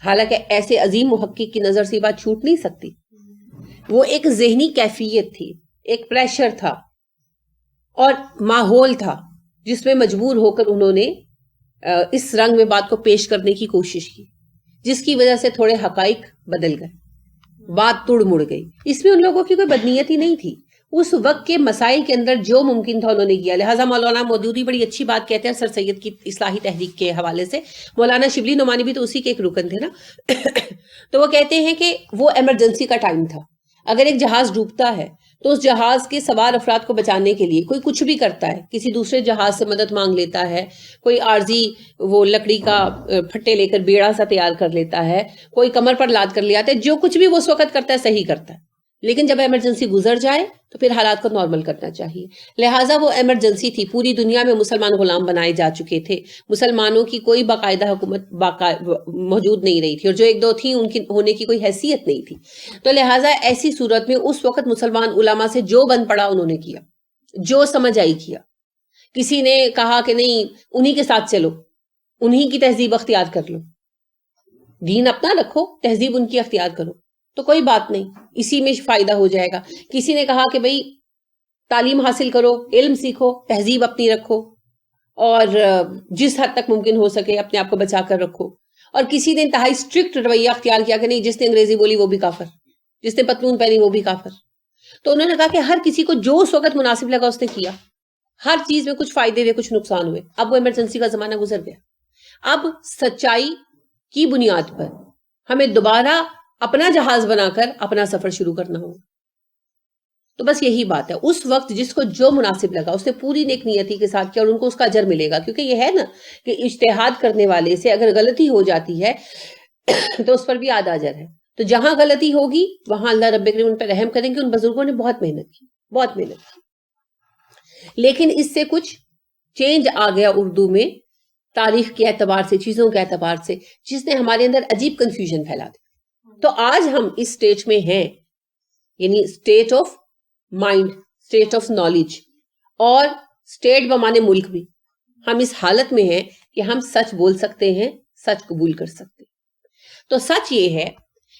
حالانکہ ایسے عظیم محقق کی نظر سے یہ بات چھوٹ نہیں سکتی. وہ ایک ذہنی کیفیت تھی، ایک پریشر تھا اور ماحول تھا جس میں مجبور ہو کر انہوں نے اس رنگ میں بات کو پیش کرنے کی کوشش کی، جس کی وجہ سے تھوڑے حقائق بدل گئے، بات تڑ مڑ گئی. اس میں ان لوگوں کی کوئی بدنیت ہی نہیں تھی، اس وقت کے مسائل کے اندر جو ممکن تھا انہوں نے کیا. لہٰذا مولانا مودودی بڑی اچھی بات کہتے ہیں سر سید کی اصلاحی تحریک کے حوالے سے. مولانا شبلی نعمانی بھی تو اسی کے ایک رکن تھے نا. تو وہ کہتے ہیں کہ وہ ایمرجنسی کا ٹائم تھا. اگر ایک جہاز ڈوبتا ہے تو اس جہاز کے سوار افراد کو بچانے کے لیے کوئی کچھ بھی کرتا ہے، کسی دوسرے جہاز سے مدد مانگ لیتا ہے، کوئی عارضی وہ لکڑی کا پھٹے لے کر بیڑا سا تیار کر لیتا ہے، کوئی کمر پر لاد کر لے آتا ہے، جو کچھ بھی وہ اس وقت کرتا ہے صحیح کرتا ہے. لیکن جب ایمرجنسی گزر جائے تو پھر حالات کو نارمل کرنا چاہیے. لہٰذا وہ ایمرجنسی تھی. پوری دنیا میں مسلمان غلام بنائے جا چکے تھے، مسلمانوں کی کوئی باقاعدہ حکومت موجود نہیں رہی تھی، اور جو ایک دو تھیں ان کی ہونے کی کوئی حیثیت نہیں تھی. تو لہٰذا ایسی صورت میں اس وقت مسلمان علماء سے جو بن پڑا انہوں نے کیا، جو سمجھ آئی کیا. کسی نے کہا کہ نہیں انہی کے ساتھ چلو، انہی کی تہذیب اختیار کر لو، دین اپنا رکھو، تہذیب ان کی اختیار کرو، تو کوئی بات نہیں، اسی میں فائدہ ہو جائے گا. کسی نے کہا کہ بھئی تعلیم حاصل کرو، علم سیکھو، تہذیب اپنی رکھو، اور جس حد تک ممکن ہو سکے اپنے آپ کو بچا کر رکھو. اور کسی نے انتہائی اسٹرکٹ رویہ اختیار کیا کہ نہیں جس نے انگریزی بولی وہ بھی کافر، جس نے پتلون پہنی وہ بھی کافر. تو انہوں نے کہا کہ ہر کسی کو جو اس وقت مناسب لگا اس نے کیا. ہر چیز میں کچھ فائدے ہوئے کچھ نقصان ہوئے. اب وہ ایمرجنسی کا زمانہ گزر گیا. اب سچائی کی بنیاد پر ہمیں دوبارہ اپنا جہاز بنا کر اپنا سفر شروع کرنا ہوگا. تو بس یہی بات ہے. اس وقت جس کو جو مناسب لگا اس نے پوری نیک نیتی کے ساتھ کیا، اور ان کو اس کا اجر ملے گا. کیونکہ یہ ہے نا کہ اجتہاد کرنے والے سے اگر غلطی ہو جاتی ہے تو اس پر بھی آدھا اجر ہے. تو جہاں غلطی ہوگی وہاں اللہ رب کریم ان پر رحم کریں گے. ان بزرگوں نے بہت محنت کی، بہت محنت کی. لیکن اس سے کچھ چینج آ گیا اردو میں تاریخ کے اعتبار سے، چیزوں کے اعتبار سے، جس نے ہمارے اندر عجیب کنفیوژن پھیلا دی. تو آج ہم اس سٹیج میں ہیں، یعنی state of mind, state of knowledge, اور اسٹیٹ بمانے ملک بھی ہم اس حالت میں ہیں کہ ہم سچ بول سکتے ہیں، سچ قبول کر سکتے ہیں. تو سچ یہ ہے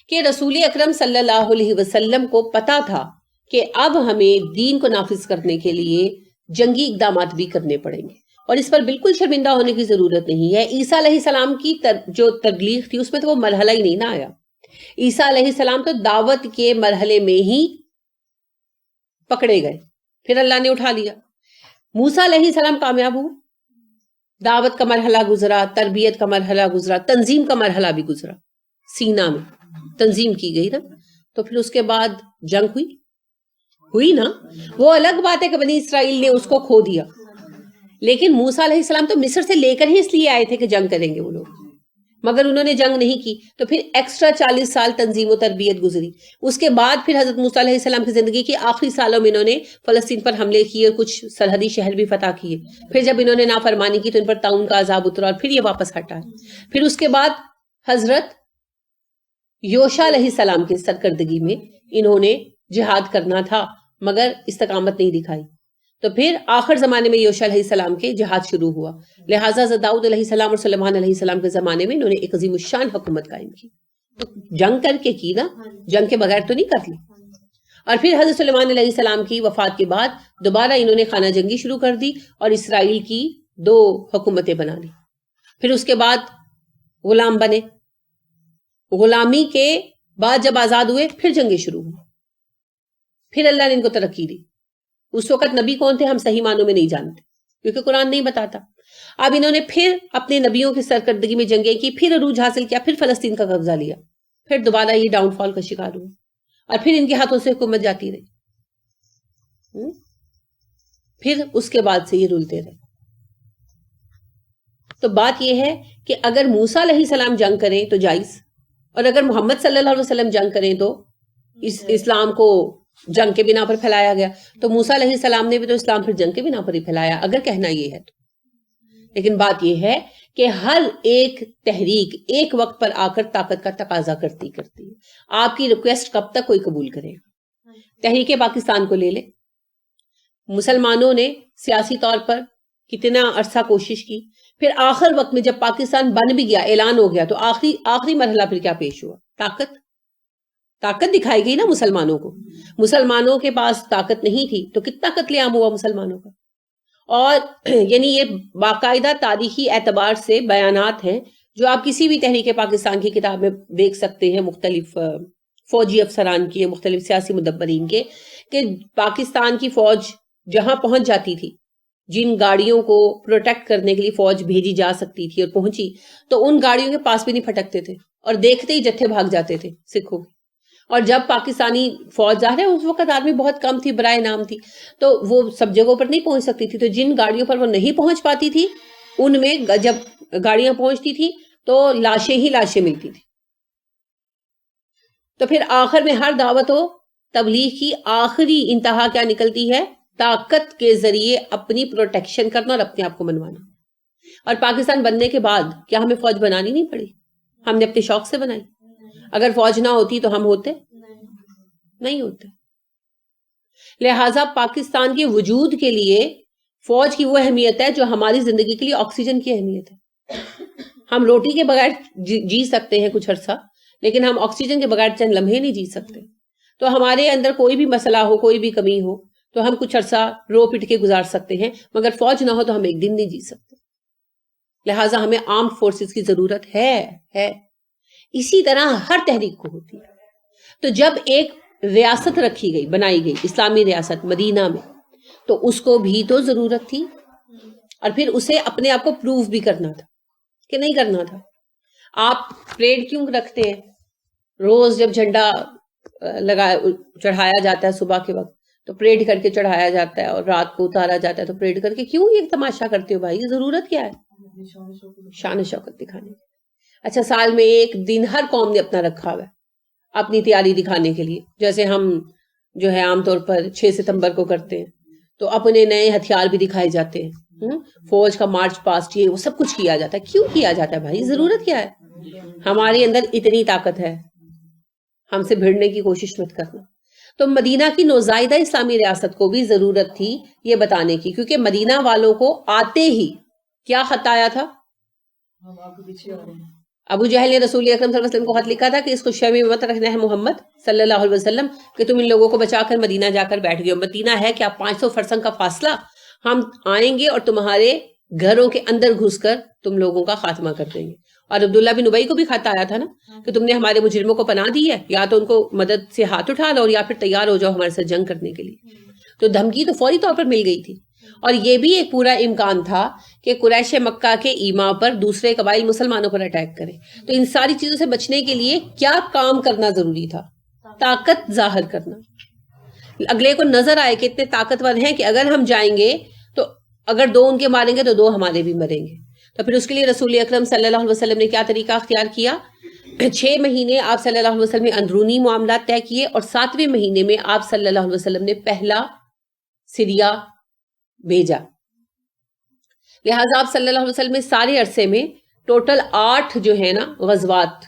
کہ رسول اکرم صلی اللہ علیہ وسلم کو پتا تھا کہ اب ہمیں دین کو نافذ کرنے کے لیے جنگی اقدامات بھی کرنے پڑیں گے، اور اس پر بالکل شرمندہ ہونے کی ضرورت نہیں ہے. عیسیٰ علیہ السلام کی جو تبلیغ تھی اس میں تو وہ مرحلہ ہی نہیں نہ آیا. عیسیٰ علیہ السلام تو دعوت کے مرحلے میں ہی پکڑے گئے، پھر اللہ نے اٹھا لیا. موسیٰ علیہ السلام کامیاب ہوئے، دعوت کا مرحلہ گزرا، تربیت کا مرحلہ گزرا، تنظیم کا مرحلہ بھی گزرا. سینا میں تنظیم کی گئی نا. تو پھر اس کے بعد جنگ ہوئی نا. وہ الگ بات ہے کہ بنی اسرائیل نے اس کو کھو دیا، لیکن موسیٰ علیہ السلام تو مصر سے لے کر ہی اس لیے آئے تھے کہ جنگ کریں گے وہ لوگ، مگر انہوں نے جنگ نہیں کی. تو پھر ایکسٹرا 40 سال تنظیم و تربیت گزری. اس کے بعد پھر حضرت موسیٰ علیہ السلام کی زندگی کے آخری سالوں میں انہوں نے فلسطین پر حملے کیے اور کچھ سرحدی شہر بھی فتح کیے. پھر جب انہوں نے نافرمانی کی تو ان پر طاعون کا عذاب اترا اور پھر یہ واپس ہٹا. پھر اس کے بعد حضرت یوشع علیہ السلام کی سرکردگی میں انہوں نے جہاد کرنا تھا مگر استقامت نہیں دکھائی. تو پھر آخر زمانے میں یوشع علیہ السلام کے جہاد شروع ہوا. لہٰذا داؤد علیہ السلام اور سلیمان علیہ السلام کے زمانے میں انہوں نے ایک عظیم الشان حکومت قائم کی. تو جنگ کر کے کی نا، جنگ کے بغیر تو نہیں کر لی. اور پھر حضرت سلیمان علیہ السلام کی وفات کے بعد دوبارہ انہوں نے خانہ جنگی شروع کر دی اور اسرائیل کی 2 حکومتیں بنا لی. پھر اس کے بعد غلام بنے. غلامی کے بعد جب آزاد ہوئے پھر جنگیں شروع ہوئی، پھر اللہ نے ان کو ترقی دی. اس وقت نبی کون تھے ہم صحیح معنوں میں نہیں جانتے کیونکہ قرآن نہیں بتاتا. اب انہوں نے پھر اپنے نبیوں کی سرکردگی میں جنگیں کی، پھر عروج حاصل کیا، پھر فلسطین کا قبضہ لیا، پھر دوبارہ یہ ڈاؤن فال کا شکار ہوئے اور پھر ان کے ہاتھوں سے حکومت جاتی رہی. پھر اس کے بعد سے یہ رولتے رہے. تو بات یہ ہے کہ اگر موسیٰ علیہ السلام جنگ کریں تو جائز، اور اگر محمد صلی اللہ علیہ وسلم جنگ کریں تو اسلام کو جنگ کے بنا پر پھیلایا گیا. تو موسیٰ علیہ السلام نے بھی تو اسلام پھر جنگ کے بنا پر ہی پھیلایا اگر کہنا یہ ہے تو. لیکن بات یہ ہے کہ ہر ایک تحریک ایک وقت پر آ کر طاقت کا تقاضا کرتی ہے. آپ کی ریکویسٹ کب تک کوئی قبول کرے گا؟ تحریک پاکستان کو لے لے. مسلمانوں نے سیاسی طور پر کتنا عرصہ کوشش کی، پھر آخر وقت میں جب پاکستان بن بھی گیا, اعلان ہو گیا, تو آخری مرحلہ پھر کیا پیش ہوا؟ طاقت دکھائی گئی نا مسلمانوں کو. مسلمانوں کے پاس طاقت نہیں تھی تو کتنا قتل عام ہوا مسلمانوں کا. اور یعنی یہ باقاعدہ تاریخی اعتبار سے بیانات ہیں جو آپ کسی بھی تحریک پاکستان کی کتاب میں دیکھ سکتے ہیں, مختلف فوجی افسران کی, مختلف سیاسی مدبرین کے, کہ پاکستان کی فوج جہاں پہنچ جاتی تھی, جن گاڑیوں کو پروٹیکٹ کرنے کے لیے فوج بھیجی جا سکتی تھی اور پہنچی, تو ان گاڑیوں کے پاس بھی نہیں پھٹکتے تھے اور دیکھتے ہی جتھے بھاگ جاتے تھے سکھوں کے. اور جب پاکستانی فوج ظاہر ہے اس وقت آدمی بہت کم تھی, برائے نام تھی, تو وہ سب جگہوں پر نہیں پہنچ سکتی تھی. تو جن گاڑیوں پر وہ نہیں پہنچ پاتی تھی ان میں جب گاڑیاں پہنچتی تھی تو لاشیں ہی لاشیں ملتی تھی. تو پھر آخر میں ہر دعوت و تبلیغ کی آخری انتہا کیا نکلتی ہے؟ طاقت کے ذریعے اپنی پروٹیکشن کرنا اور اپنے آپ کو منوانا. اور پاکستان بننے کے بعد کیا ہمیں فوج بنانی نہیں پڑی؟ ہم نے اپنے شوق سے بنائی. اگر فوج نہ ہوتی تو ہم ہوتے نہیں ہوتے. لہٰذا پاکستان کے وجود کے لیے فوج کی وہ اہمیت ہے جو ہماری زندگی کے لیے آکسیجن کی اہمیت ہے. ہم روٹی کے بغیر جی سکتے ہیں کچھ عرصہ, لیکن ہم آکسیجن کے بغیر چند لمحے نہیں جی سکتے. تو ہمارے اندر کوئی بھی مسئلہ ہو, کوئی بھی کمی ہو, تو ہم کچھ عرصہ رو پٹ کے گزار سکتے ہیں, مگر فوج نہ ہو تو ہم ایک دن نہیں جی سکتے. لہٰذا ہمیں آرمڈ فورسز کی ضرورت ہے. اسی طرح ہر تحریک کو ہوتی ہے. تو جب ایک ریاست رکھی گئی, بنائی گئی اسلامی ریاست مدینہ میں, تو اس کو بھی تو ضرورت تھی, اور پھر اسے اپنے آپ کو پروف بھی کرنا تھا کہ نہیں کرنا تھا. آپ پریڈ کیوں رکھتے ہیں؟ روز جب جھنڈا چڑھایا جاتا ہے صبح کے وقت تو پریڈ کر کے چڑھایا جاتا ہے, اور رات کو اتارا جاتا ہے تو پریڈ کر کے. کیوں یہ تماشا کرتے ہو بھائی؟ ضرورت کیا ہے؟ شان و شوکت دکھانے. اچھا, سال میں ایک دن ہر قوم نے اپنا رکھا ہوا ہے اپنی تیاری دکھانے کے لیے. جیسے ہم جو ہے عام طور پر 6 ستمبر کو کرتے ہیں تو اپنے نئے ہتھیار بھی دکھائے جاتے ہیں, فوج کا مارچ پاسٹ, یہ وہ سب کچھ کیا جاتا ہے. کیوں کیا جاتا ہے بھائی؟ ضرورت کیا ہے؟ ہمارے اندر اتنی طاقت ہے, ہم سے بھیڑنے کی کوشش مت کرنا. تو مدینہ کی نوزائیدہ اسلامی ریاست کو بھی ضرورت تھی یہ بتانے کی, کیونکہ مدینہ والوں کو آتے ہی کیا خط آیا تھا؟ ابو جہل نے رسول اکرم صلی اللہ علیہ وسلم کو خط لکھا تھا کہ اس خوشی میں مت رکھنا ہے محمد صلی اللہ علیہ وسلم کہ تم ان لوگوں کو بچا کر مدینہ جا کر بیٹھ گئے. مدینہ ہے کیا 500 فرسنگ کا فاصلہ, ہم آئیں گے اور تمہارے گھروں کے اندر گھس کر تم لوگوں کا خاتمہ کر دیں گے. اور عبداللہ بن ابی کو بھی خط آیا تھا نا کہ تم نے ہمارے مجرموں کو پناہ دی ہے, یا تو ان کو مدد سے ہاتھ اٹھا لو, اور یا پھر تیار ہو جاؤ ہمارے ساتھ جنگ کرنے کے لیے. تو دھمکی تو فوری طور پر مل گئی تھی. اور یہ بھی ایک پورا امکان تھا کہ قریش مکہ کے ایما پر دوسرے قبائل مسلمانوں پر اٹیک کرے. تو ان ساری چیزوں سے بچنے کے لیے کیا کام کرنا ضروری تھا؟ طاقت ظاہر کرنا. اگلے کو نظر آئے کہ اتنے طاقتور ہیں کہ اگر ہم جائیں گے تو اگر 2 ان کے ماریں گے تو 2 ہمارے بھی مریں گے. تو پھر اس کے لیے رسول اکرم صلی اللہ علیہ وسلم نے کیا طریقہ اختیار کیا؟ 6 مہینے آپ صلی اللہ علیہ وسلم نے اندرونی معاملات طے کیے, اور 7ویں مہینے میں آپ صلی اللہ علیہ وسلم نے پہلا سریا بھیجا. لہٰذا آپ صلی اللہ علیہ وسلم نے سارے عرصے میں ٹوٹل 8 جو ہے نا غزوات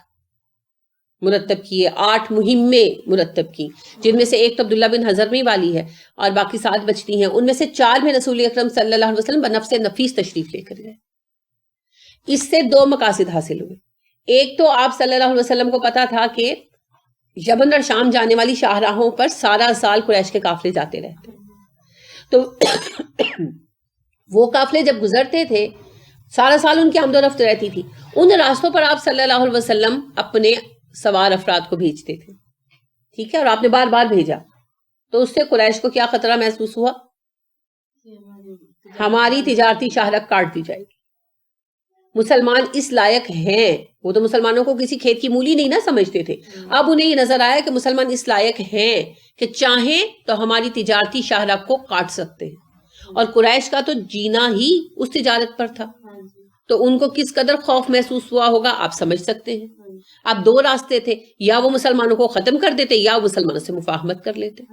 مرتب کیے, 8 مہمیں مرتب کی, جن میں سے ایک تو عبداللہ بن حضرمی والی ہے اور باقی 7 بچتی ہیں. ان میں سے 4 میں رسول اکرم صلی اللہ علیہ وسلم بنفس نفیس تشریف لے کر گئے. اس سے 2 مقاصد حاصل ہوئے. ایک تو آپ صلی اللہ علیہ وسلم کو پتا تھا کہ یمن اور شام جانے والی شاہراہوں پر سارا سال قریش کے قافلے جاتے رہتے, تو وہ قافلے جب گزرتے تھے سارا سال ان کی آمد و رفت رہتی تھی. ان راستوں پر آپ صلی اللہ علیہ وسلم اپنے سوار افراد کو بھیجتے تھے, ٹھیک ہے, اور آپ نے بار بار بھیجا. تو اس سے قریش کو کیا خطرہ محسوس ہوا؟ ہماری تجارتی شاہراہ کاٹ دی جائے گی. مسلمان اس لائق ہیں, وہ تو مسلمانوں کو کسی کھیت کی مولی نہیں نہ سمجھتے تھے. اب انہیں یہ نظر آیا کہ مسلمان اس لائق ہیں کہ چاہیں تو ہماری تجارتی شاہراہ کو کاٹ سکتے ہیں, اور قریش کا تو جینا ہی اس تجارت پر تھا. تو ان کو کس قدر خوف محسوس ہوا ہوگا آپ سمجھ سکتے ہیں. اب 2 راستے تھے, یا وہ مسلمانوں کو ختم کر دیتے یا وہ مسلمانوں سے مفاہمت کر لیتے.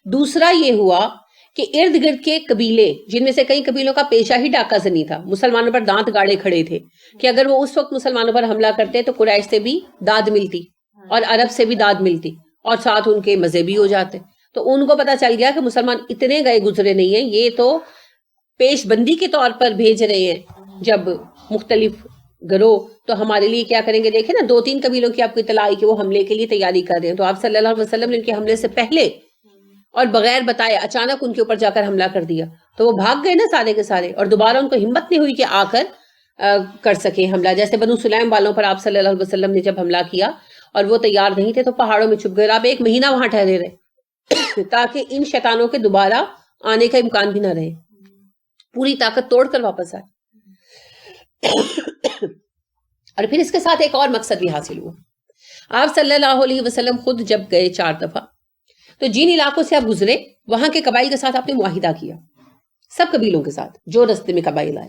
دوسرا یہ ہوا کہ ارد گرد کے قبیلے, جن میں سے کئی قبیلوں کا پیشہ ہی ڈاکہ زنی تھا, مسلمانوں پر دانت گاڑے کھڑے تھے کہ اگر وہ اس وقت مسلمانوں پر حملہ کرتے تو قریش سے بھی داد ملتی اور عرب سے بھی داد ملتی, اور ساتھ ان کے مزے بھی ہو جاتے. تو ان کو پتا چل گیا کہ مسلمان اتنے گئے گزرے نہیں ہیں, یہ تو پیش بندی کے طور پر بھیج رہے ہیں, جب مختلف گروہ تو ہمارے لیے کیا کریں گے. دیکھیں نا 2-3 قبیلوں کی آپ کو اطلاع آئی کہ وہ حملے کے لیے تیاری کر رہے ہیں, تو آپ صلی اللہ علیہ وسلم نے ان کے حملے سے پہلے اور بغیر بتائے اچانک ان کے اوپر جا کر حملہ کر دیا, تو وہ بھاگ گئے نا سارے کے سارے, اور دوبارہ ان کو ہمت نہیں ہوئی کہ آ کر کر سکیں حملہ. جیسے بنو سلیم والوں پر آپ صلی اللہ علیہ وسلم نے جب حملہ کیا اور وہ تیار نہیں تھے تو پہاڑوں میں چھپ گئے, اور آپ 1 مہینہ وہاں ٹھہرے رہے تاکہ ان شیطانوں کے دوبارہ آنے کا امکان بھی نہ رہے, پوری طاقت توڑ کر واپس آئے. اور پھر اس کے ساتھ ایک اور مقصد بھی حاصل ہوا. آپ صلی اللہ علیہ وسلم خود جب گئے 4 دفعہ, تو جن علاقوں سے آپ گزرے وہاں کے قبائل کے ساتھ آپ نے معاہدہ کیا, سب قبیلوں کے ساتھ جو رستے میں قبائل آئے.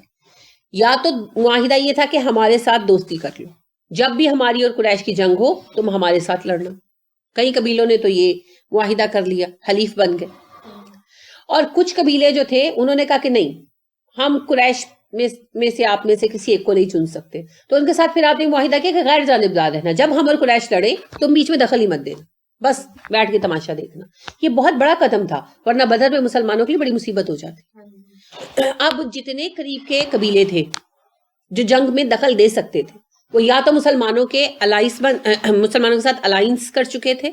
یا تو معاہدہ یہ تھا کہ ہمارے ساتھ دوستی کر لو, جب بھی ہماری اور قریش کی جنگ ہو تم ہمارے ساتھ لڑنا. کئی قبیلوں نے تو یہ معاہدہ کر لیا, حلیف بن گئے. اور کچھ قبیلے جو تھے انہوں نے کہا کہ نہیں, ہم قریش میں سے آپ میں سے کسی ایک کو نہیں چن سکتے. تو ان کے ساتھ پھر آپ نے معاہدہ کیا کہ غیر جانبدار رہنا, جب ہم اور قریش لڑے تم بیچ میں دخل ہی مت دینا, بس بیٹھ کے تماشا دیکھنا. یہ بہت بڑا قدم تھا, ورنہ بدر میں مسلمانوں کے لیے بڑی مصیبت ہو جاتی. اب جتنے قریب کے قبیلے تھے جو جنگ میں دخل دے سکتے تھے, وہ یا تو مسلمانوں کے مسلمانوں کے ساتھ الائنس کر چکے تھے,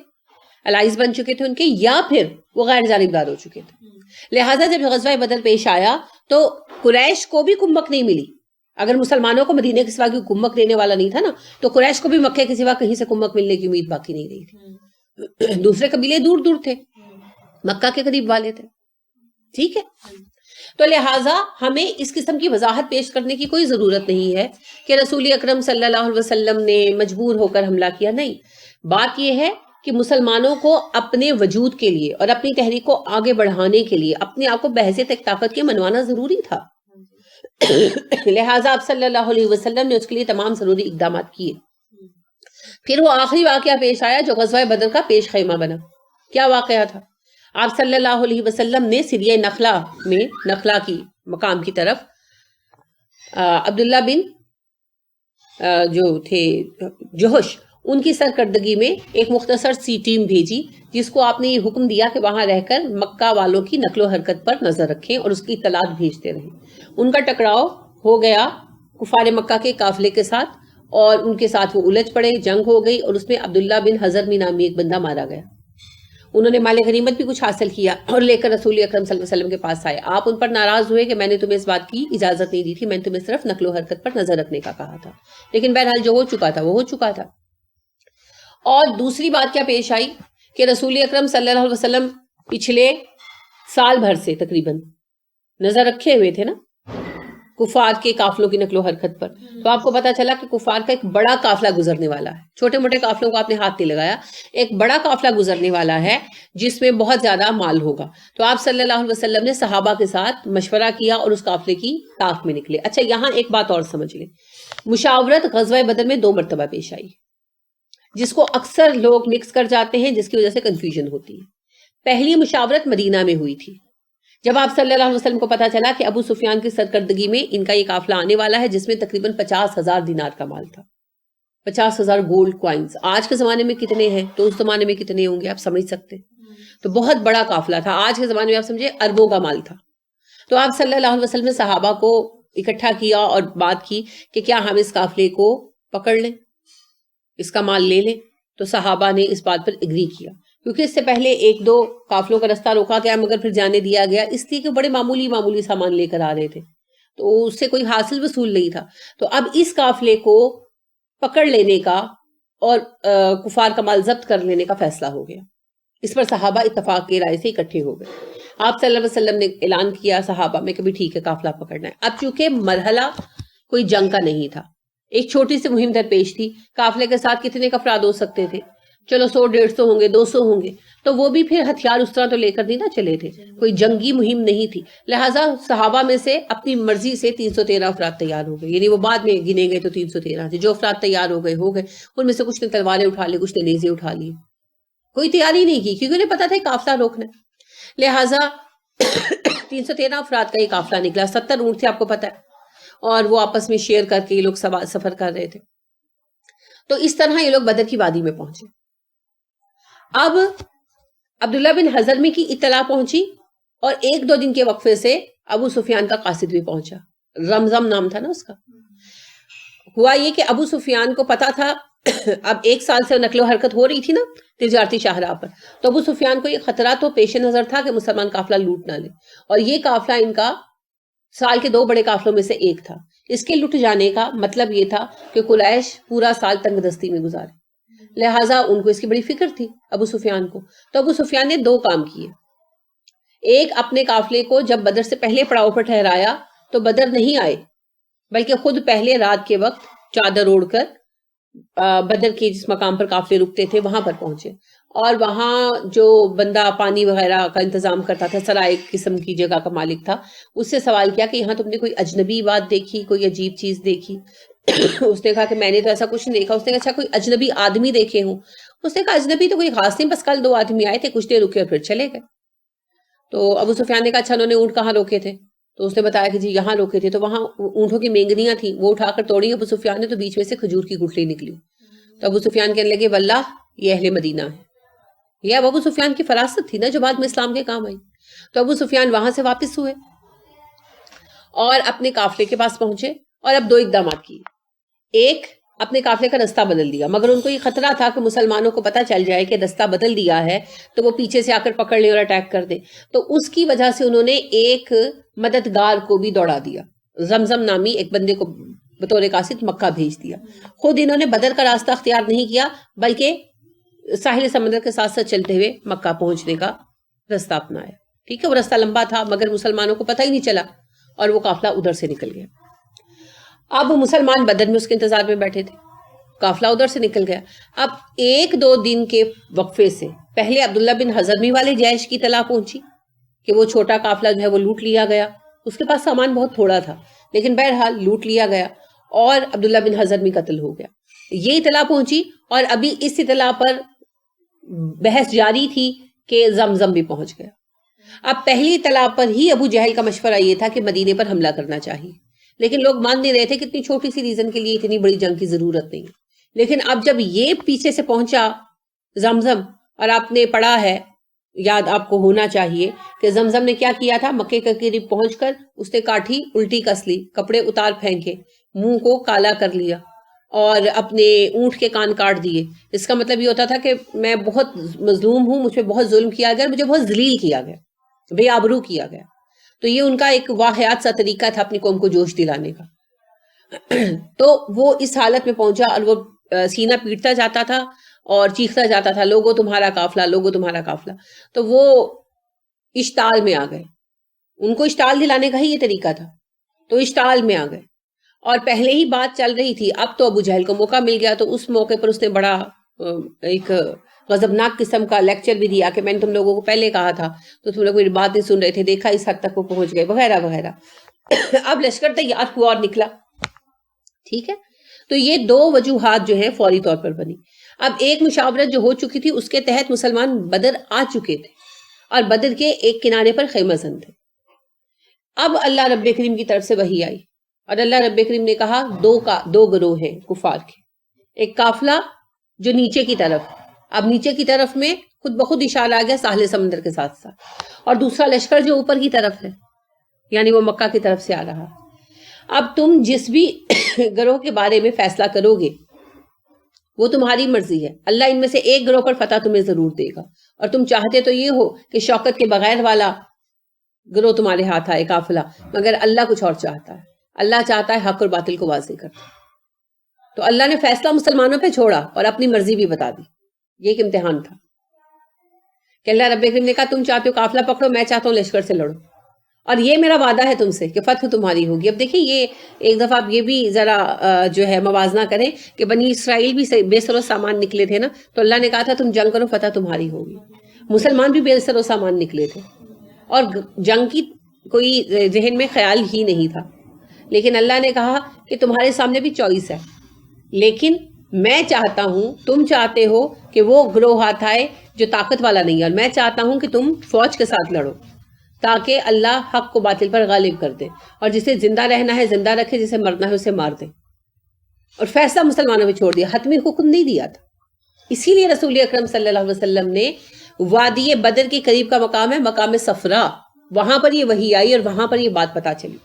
الائنس بن چکے تھے ان کے, یا پھر وہ غیر جانبدار ہو چکے تھے. لہٰذا جب غزوہ بدر پیش آیا تو قریش کو بھی کمک نہیں ملی. اگر مسلمانوں کو مدینے کے سوا کی کمک دینے والا نہیں تھا نا, تو قریش کو بھی مکے کے سوا کہیں سے کمک ملنے کی امید باقی نہیں رہی تھی. دوسرے قبیلے دور دور تھے, مکہ کے قریب والے تھے. ٹھیک ہے, تو لہٰذا ہمیں اس قسم کی وضاحت پیش کرنے کی کوئی ضرورت نہیں ہے کہ رسول اکرم صلی اللہ علیہ وسلم نے مجبور ہو کر حملہ کیا. نہیں, بات یہ ہے کہ مسلمانوں کو اپنے وجود کے لیے اور اپنی تحریک کو آگے بڑھانے کے لیے اپنے آپ کو بحیثیت ایک طاقت کے منوانا ضروری تھا. لہٰذا آپ صلی اللہ علیہ وسلم نے اس کے لیے تمام ضروری اقدامات کیے. پھر وہ آخری واقعہ پیش آیا جو غزوہ بدر کا پیش خیمہ بنا. کیا واقعہ تھا؟ آپ صلی اللہ علیہ وسلم نے سریہ نخلا میں, نخلا کی مقام کی طرف عبداللہ بن جو تھے جوہش, ان کی سرکردگی میں ایک مختصر سی ٹیم بھیجی, جس کو آپ نے یہ حکم دیا کہ وہاں رہ کر مکہ والوں کی نقل و حرکت پر نظر رکھیں اور اس کی اطلاعات بھیجتے رہیں. ان کا ٹکراؤ ہو گیا کفار مکہ کے قافلے کے ساتھ, اور ان کے ساتھ وہ الجھ پڑے, جنگ ہو گئی, اور اس میں عبداللہ بن حضرمی نامی ایک بندہ مارا گیا. انہوں نے مال غنیمت بھی کچھ حاصل کیا اور لے کر رسول اکرم صلی اللہ علیہ وسلم کے پاس آئے. آپ ان پر ناراض ہوئے کہ میں نے تمہیں اس بات کی اجازت نہیں دی تھی, میں نے تمہیں صرف نقل و حرکت پر نظر رکھنے کا کہا تھا. لیکن بہرحال جو ہو چکا تھا وہ ہو چکا تھا. اور دوسری بات کیا پیش آئی کہ رسول اکرم صلی اللہ علیہ وسلم پچھلے سال بھر سے تقریباً نظر رکھے ہوئے تھے نا کفار کے قافلوں کی نقل و حرکت پر. تو آپ کو پتا چلا کہ کفار کا ایک بڑا قافلہ گزرنے والا ہے. چھوٹے موٹے قافلوں کو آپ نے ہاتھ نہیں لگایا, ایک بڑا قافلہ گزرنے والا ہے جس میں بہت زیادہ مال ہوگا. تو آپ صلی اللہ علیہ وسلم نے صحابہ کے ساتھ مشورہ کیا اور اس قافلے کی طاق میں نکلے. اچھا, یہاں ایک بات اور سمجھ لیں, مشاورت غزوہ بدر میں 2 مرتبہ پیش آئی, جس کو اکثر لوگ مکس کر جاتے ہیں, جس کی وجہ سے کنفیوژن ہوتی ہے. پہلی مشاورت مدینہ میں ہوئی تھی, جب آپ صلی اللہ علیہ وسلم کو پتا چلا کہ ابو سفیان کی سرکردگی میں ان کا یہ قافلہ آنے والا ہے, جس میں تقریباً 50,000 دینار کا مال تھا, 50,000 گولڈ کوائنز. آج کے زمانے میں کتنے ہیں تو اس زمانے میں کتنے ہوں گے آپ سمجھ سکتے ہیں. تو بہت بڑا قافلہ تھا, آج کے زمانے میں آپ سمجھے اربوں کا مال تھا. تو آپ صلی اللہ علیہ وسلم نے صحابہ کو اکٹھا کیا اور بات کی کہ کیا ہم اس قافلے کو پکڑ لیں, اس کا مال لے لیں. تو صحابہ نے اس بات پر اگری کیا, کیونکہ اس سے پہلے 1-2 قافلوں کا رستہ روکا گیا مگر پھر جانے دیا گیا, اس لیے کہ بڑے معمولی سامان لے کر آ رہے تھے, تو اس سے کوئی حاصل وصول نہیں تھا. تو اب اس قافلے کو پکڑ لینے کا اور کفار کا مال ضبط کر لینے کا فیصلہ ہو گیا. اس پر صحابہ اتفاق کی رائے سے اکٹھے ہو گئے. آپ صلی اللہ علیہ وسلم نے اعلان کیا صحابہ میں کہ بھی ٹھیک ہے قافلہ پکڑنا ہے. اب چونکہ مرحلہ کوئی جنگ کا نہیں تھا, ایک چھوٹی سی مہم درپیش تھی. قافلے کے ساتھ کتنے افراد ہو سکتے تھے؟ چلو 100-150 ہوں گے, 200 ہوں گے, تو وہ بھی پھر ہتھیار اس طرح تو لے کر نہیں نہ چلے تھے, کوئی جنگی مہم نہیں تھی. لہٰذا صحابہ میں سے اپنی مرضی سے 313 افراد تیار ہو گئے, یعنی وہ بعد میں گنے گئے تو 313 تھے. جو افراد تیار ہو گئے ان میں سے کچھ نے تلواریں اٹھا لی, کچھ نے نیزے اٹھا لی, کوئی تیاری نہیں کی کیونکہ انہیں پتا تھا قافلہ روکنا ہے. لہٰذا 313 افراد کا یہ قافلہ نکلا. 70 اونٹ تھے آپ کو پتا ہے, اور وہ آپس میں شیئر کر کے یہ لوگ سفر کر رہے تھے. تو اس طرح یہ لوگ بدر کی وادی میں پہنچے. اب عبداللہ بن حضرمی کی اطلاع پہنچی اور 1-2 دن کے وقفے سے ابو سفیان کا قاصد بھی پہنچا. رمزم نام تھا نا اس کا. ہوا یہ کہ ابو سفیان کو پتا تھا اب 1 سال سے نقل و حرکت ہو رہی تھی نا تجارتی شاہراہ پر, تو ابو سفیان کو یہ خطرہ تو پیش نظر تھا کہ مسلمان قافلہ لوٹ نہ لے, اور یہ قافلہ ان کا سال کے 2 بڑے قافلوں میں سے ایک تھا. اس کے لٹ جانے کا مطلب یہ تھا کہ قریش پورا سال تنگ دستی میں گزارے, لہٰذا ان کو اس کی بڑی فکر تھی ابو سفیان کو. تو ابو سفیان نے 2 کام کیے. ایک, اپنے قافلے کو جب بدر سے پہلے پڑاؤ پر ٹھہرایا تو بدر نہیں آئے, بلکہ خود پہلے رات کے وقت چادر اوڑھ کر بدر کے جس مقام پر قافلے رکتے تھے وہاں پر پہنچے, اور وہاں جو بندہ پانی وغیرہ کا انتظام کرتا تھا, سرائے قسم کی جگہ کا مالک تھا, اس سے سوال کیا کہ یہاں تم نے کوئی اجنبی بات دیکھی, کوئی عجیب چیز دیکھی؟ اس نے کہا کہ میں نے تو ایسا کچھ نہیں دیکھا. اس نے کہا اچھا کوئی اجنبی آدمی دیکھے ہوں؟ اس نے کہا اجنبی تو کوئی خاص نہیں, بس کل 2 آدمی آئے تھے, کچھ دیر رکے اور پھر چلے گئے. تو ابو سفیان نے کہا اچھا انہوں نے اونٹ کہاں روکے تھے؟ تو اس نے بتایا کہ جی یہاں روکے تھے. تو وہاں اونٹوں کی مینگنیاں تھیں, وہ اٹھا کر توڑی ابو سفیان نے, تو بیچ میں سے کھجور کی گٹھلی نکلی. تو ابو سفیان کہنے لگے واللہ یہ اہل مدینہ ہے. یہ اب ابو سفیان کی فراست تھی نا جو بعد میں اسلام کے کام آئی. تو ابو سفیان وہاں سے واپس ہوئے اور اپنے قافلے کے پاس پہنچے, اور اب 2 اقدامات کیے. ایک, اپنے قافلے کا رستہ بدل دیا, مگر ان کو یہ خطرہ تھا کہ مسلمانوں کو پتہ چل جائے کہ رستہ بدل دیا ہے تو وہ پیچھے سے آ کر پکڑ لیں اور اٹیک کر دیں. تو اس کی وجہ سے انہوں نے ایک مددگار کو بھی دوڑا دیا, زمزم نامی ایک بندے کو بطور قاصد مکہ بھیج دیا. خود انہوں نے بدر کا راستہ اختیار نہیں کیا, بلکہ ساحل سمندر کے ساتھ ساتھ چلتے ہوئے مکہ پہنچنے کا رستہ اپنایا. ٹھیک ہے, وہ رستہ لمبا تھا مگر مسلمانوں کو پتہ ہی نہیں چلا, اور وہ قافلہ ادھر سے نکل گیا. اب مسلمان بدر میں اس کے انتظار میں بیٹھے تھے, قافلہ ادھر سے نکل گیا. اب 1-2 دن کے وقفے سے پہلے عبداللہ بن حضرمی والے جیش کی اطلاع پہنچی کہ وہ چھوٹا قافلہ جو ہے وہ لوٹ لیا گیا. اس کے پاس سامان بہت تھوڑا تھا, لیکن بہرحال لوٹ لیا گیا, اور عبداللہ بن حضرمی قتل ہو گیا. یہ اطلاع پہنچی, اور ابھی اس اطلاع پر بحث جاری تھی کہ زمزم بھی پہنچ گیا. اب پہلی اطلاع پر ہی ابو جہل کا مشورہ یہ تھا کہ مدینے پر حملہ کرنا چاہیے, لیکن لوگ مان نہیں رہے تھے کہ اتنی چھوٹی سی ریزن کے لیے اتنی بڑی جنگ کی ضرورت نہیں. لیکن اب جب یہ پیچھے سے پہنچا زمزم, اور آپ نے پڑھا ہے, یاد آپ کو ہونا چاہیے کہ زمزم نے کیا کیا تھا, مکے کے قریب پہنچ کر اس نے کاٹھی الٹی کس لی, کپڑے اتار پھینکے, منہ کو کالا کر لیا, اور اپنے اونٹ کے کان کاٹ دیے. اس کا مطلب یہ ہوتا تھا کہ میں بہت مظلوم ہوں, مجھ پہ بہت ظلم کیا گیا, مجھے بہت ذلیل کیا گیا, بے آبرو کیا گیا. تو یہ ان کا ایک واقعات سا طریقہ تھا اپنی قوم کو جوش دلانے کا. تو وہ اس حالت میں پہنچا, اور وہ سینہ پیٹتا جاتا تھا اور چیختا جاتا تھا لوگو تمہارا قافلہ, لوگو تمہارا قافلہ. تو وہ اشتعال میں آ گئے, ان کو اشتعال دلانے کا ہی یہ طریقہ تھا, تو اشتعال میں آ گئے. اور پہلے ہی بات چل رہی تھی, اب تو ابو جہل کو موقع مل گیا, تو اس موقع پر اس نے بڑا ایک غضبناک قسم کا لیکچر بھی دیا کہ میں نے تم لوگوں کو پہلے کہا تھا تو تم لوگ میری بات نہیں سن رہے تھے, دیکھا اس حد تک وہ پہنچ گئے, وغیرہ وغیرہ. اب لشکر تیار ہوا اور نکلا. ٹھیک ہے, تو یہ 2 وجوہات جو ہیں فوری طور پر بنی. اب ایک مشاورت جو ہو چکی تھی اس کے تحت مسلمان بدر آ چکے تھے, اور بدر کے ایک کنارے پر خیمہ زن تھے. اب اللہ رب کریم کی طرف سے وحی آئی, اور اللہ رب کریم نے کہا 2 گروہ ہیں کفار کے. ایک قافلہ جو نیچے کی طرف, اب نیچے کی طرف میں خود بخود اشارہ آ گیا ساحل سمندر کے ساتھ ساتھ, اور دوسرا لشکر جو اوپر کی طرف ہے, یعنی وہ مکہ کی طرف سے آ رہا. اب تم جس بھی گروہ کے بارے میں فیصلہ کرو گے وہ تمہاری مرضی ہے, اللہ ان میں سے ایک گروہ پر فتح تمہیں ضرور دے گا, اور تم چاہتے تو یہ ہو کہ شوکت کے بغیر والا گروہ تمہارے ہاتھ آئے, قافلہ, مگر اللہ کچھ اور چاہتا ہے. اللہ چاہتا ہے حق اور باطل کو واضح کرتا. تو اللہ نے فیصلہ مسلمانوں پہ چھوڑا اور اپنی مرضی بھی بتا دی. یہ ایک امتحان تھا کہ اللہ رب کریم نے کہا تم چاہتے ہو قافلہ پکڑو, میں چاہتا ہوں لشکر سے لڑو, اور یہ میرا وعدہ ہے تم سے کہ فتح تمہاری ہوگی. اب دیکھیں یہ ایک دفعہ آپ یہ بھی ذرا جو ہے موازنہ کریں کہ بنی اسرائیل بھی بے سر و سامان نکلے تھے نا, تو اللہ نے کہا تھا تم جنگ کرو فتح تمہاری ہوگی. مسلمان بھی بے سر و سامان نکلے تھے, اور جنگ کی کوئی ذہن میں خیال ہی نہیں تھا, لیکن اللہ نے کہا کہ تمہارے سامنے بھی چوائس ہے, لیکن میں چاہتا ہوں, تم چاہتے ہو کہ وہ گروہ ہاتھ آئے جو طاقت والا نہیں ہے, اور میں چاہتا ہوں کہ تم فوج کے ساتھ لڑو تاکہ اللہ حق کو باطل پر غالب کر دے, اور جسے زندہ رہنا ہے زندہ رکھے, جسے مرنا ہے اسے مار دے. اور فیصلہ مسلمانوں میں چھوڑ دیا, حتمی حکم نہیں دیا تھا. اسی لیے رسول اکرم صلی اللہ علیہ وسلم نے وادی بدر کے قریب کا مقام ہے مقام صفرا, وہاں پر یہ وحی آئی اور وہاں پر یہ بات پتہ چلی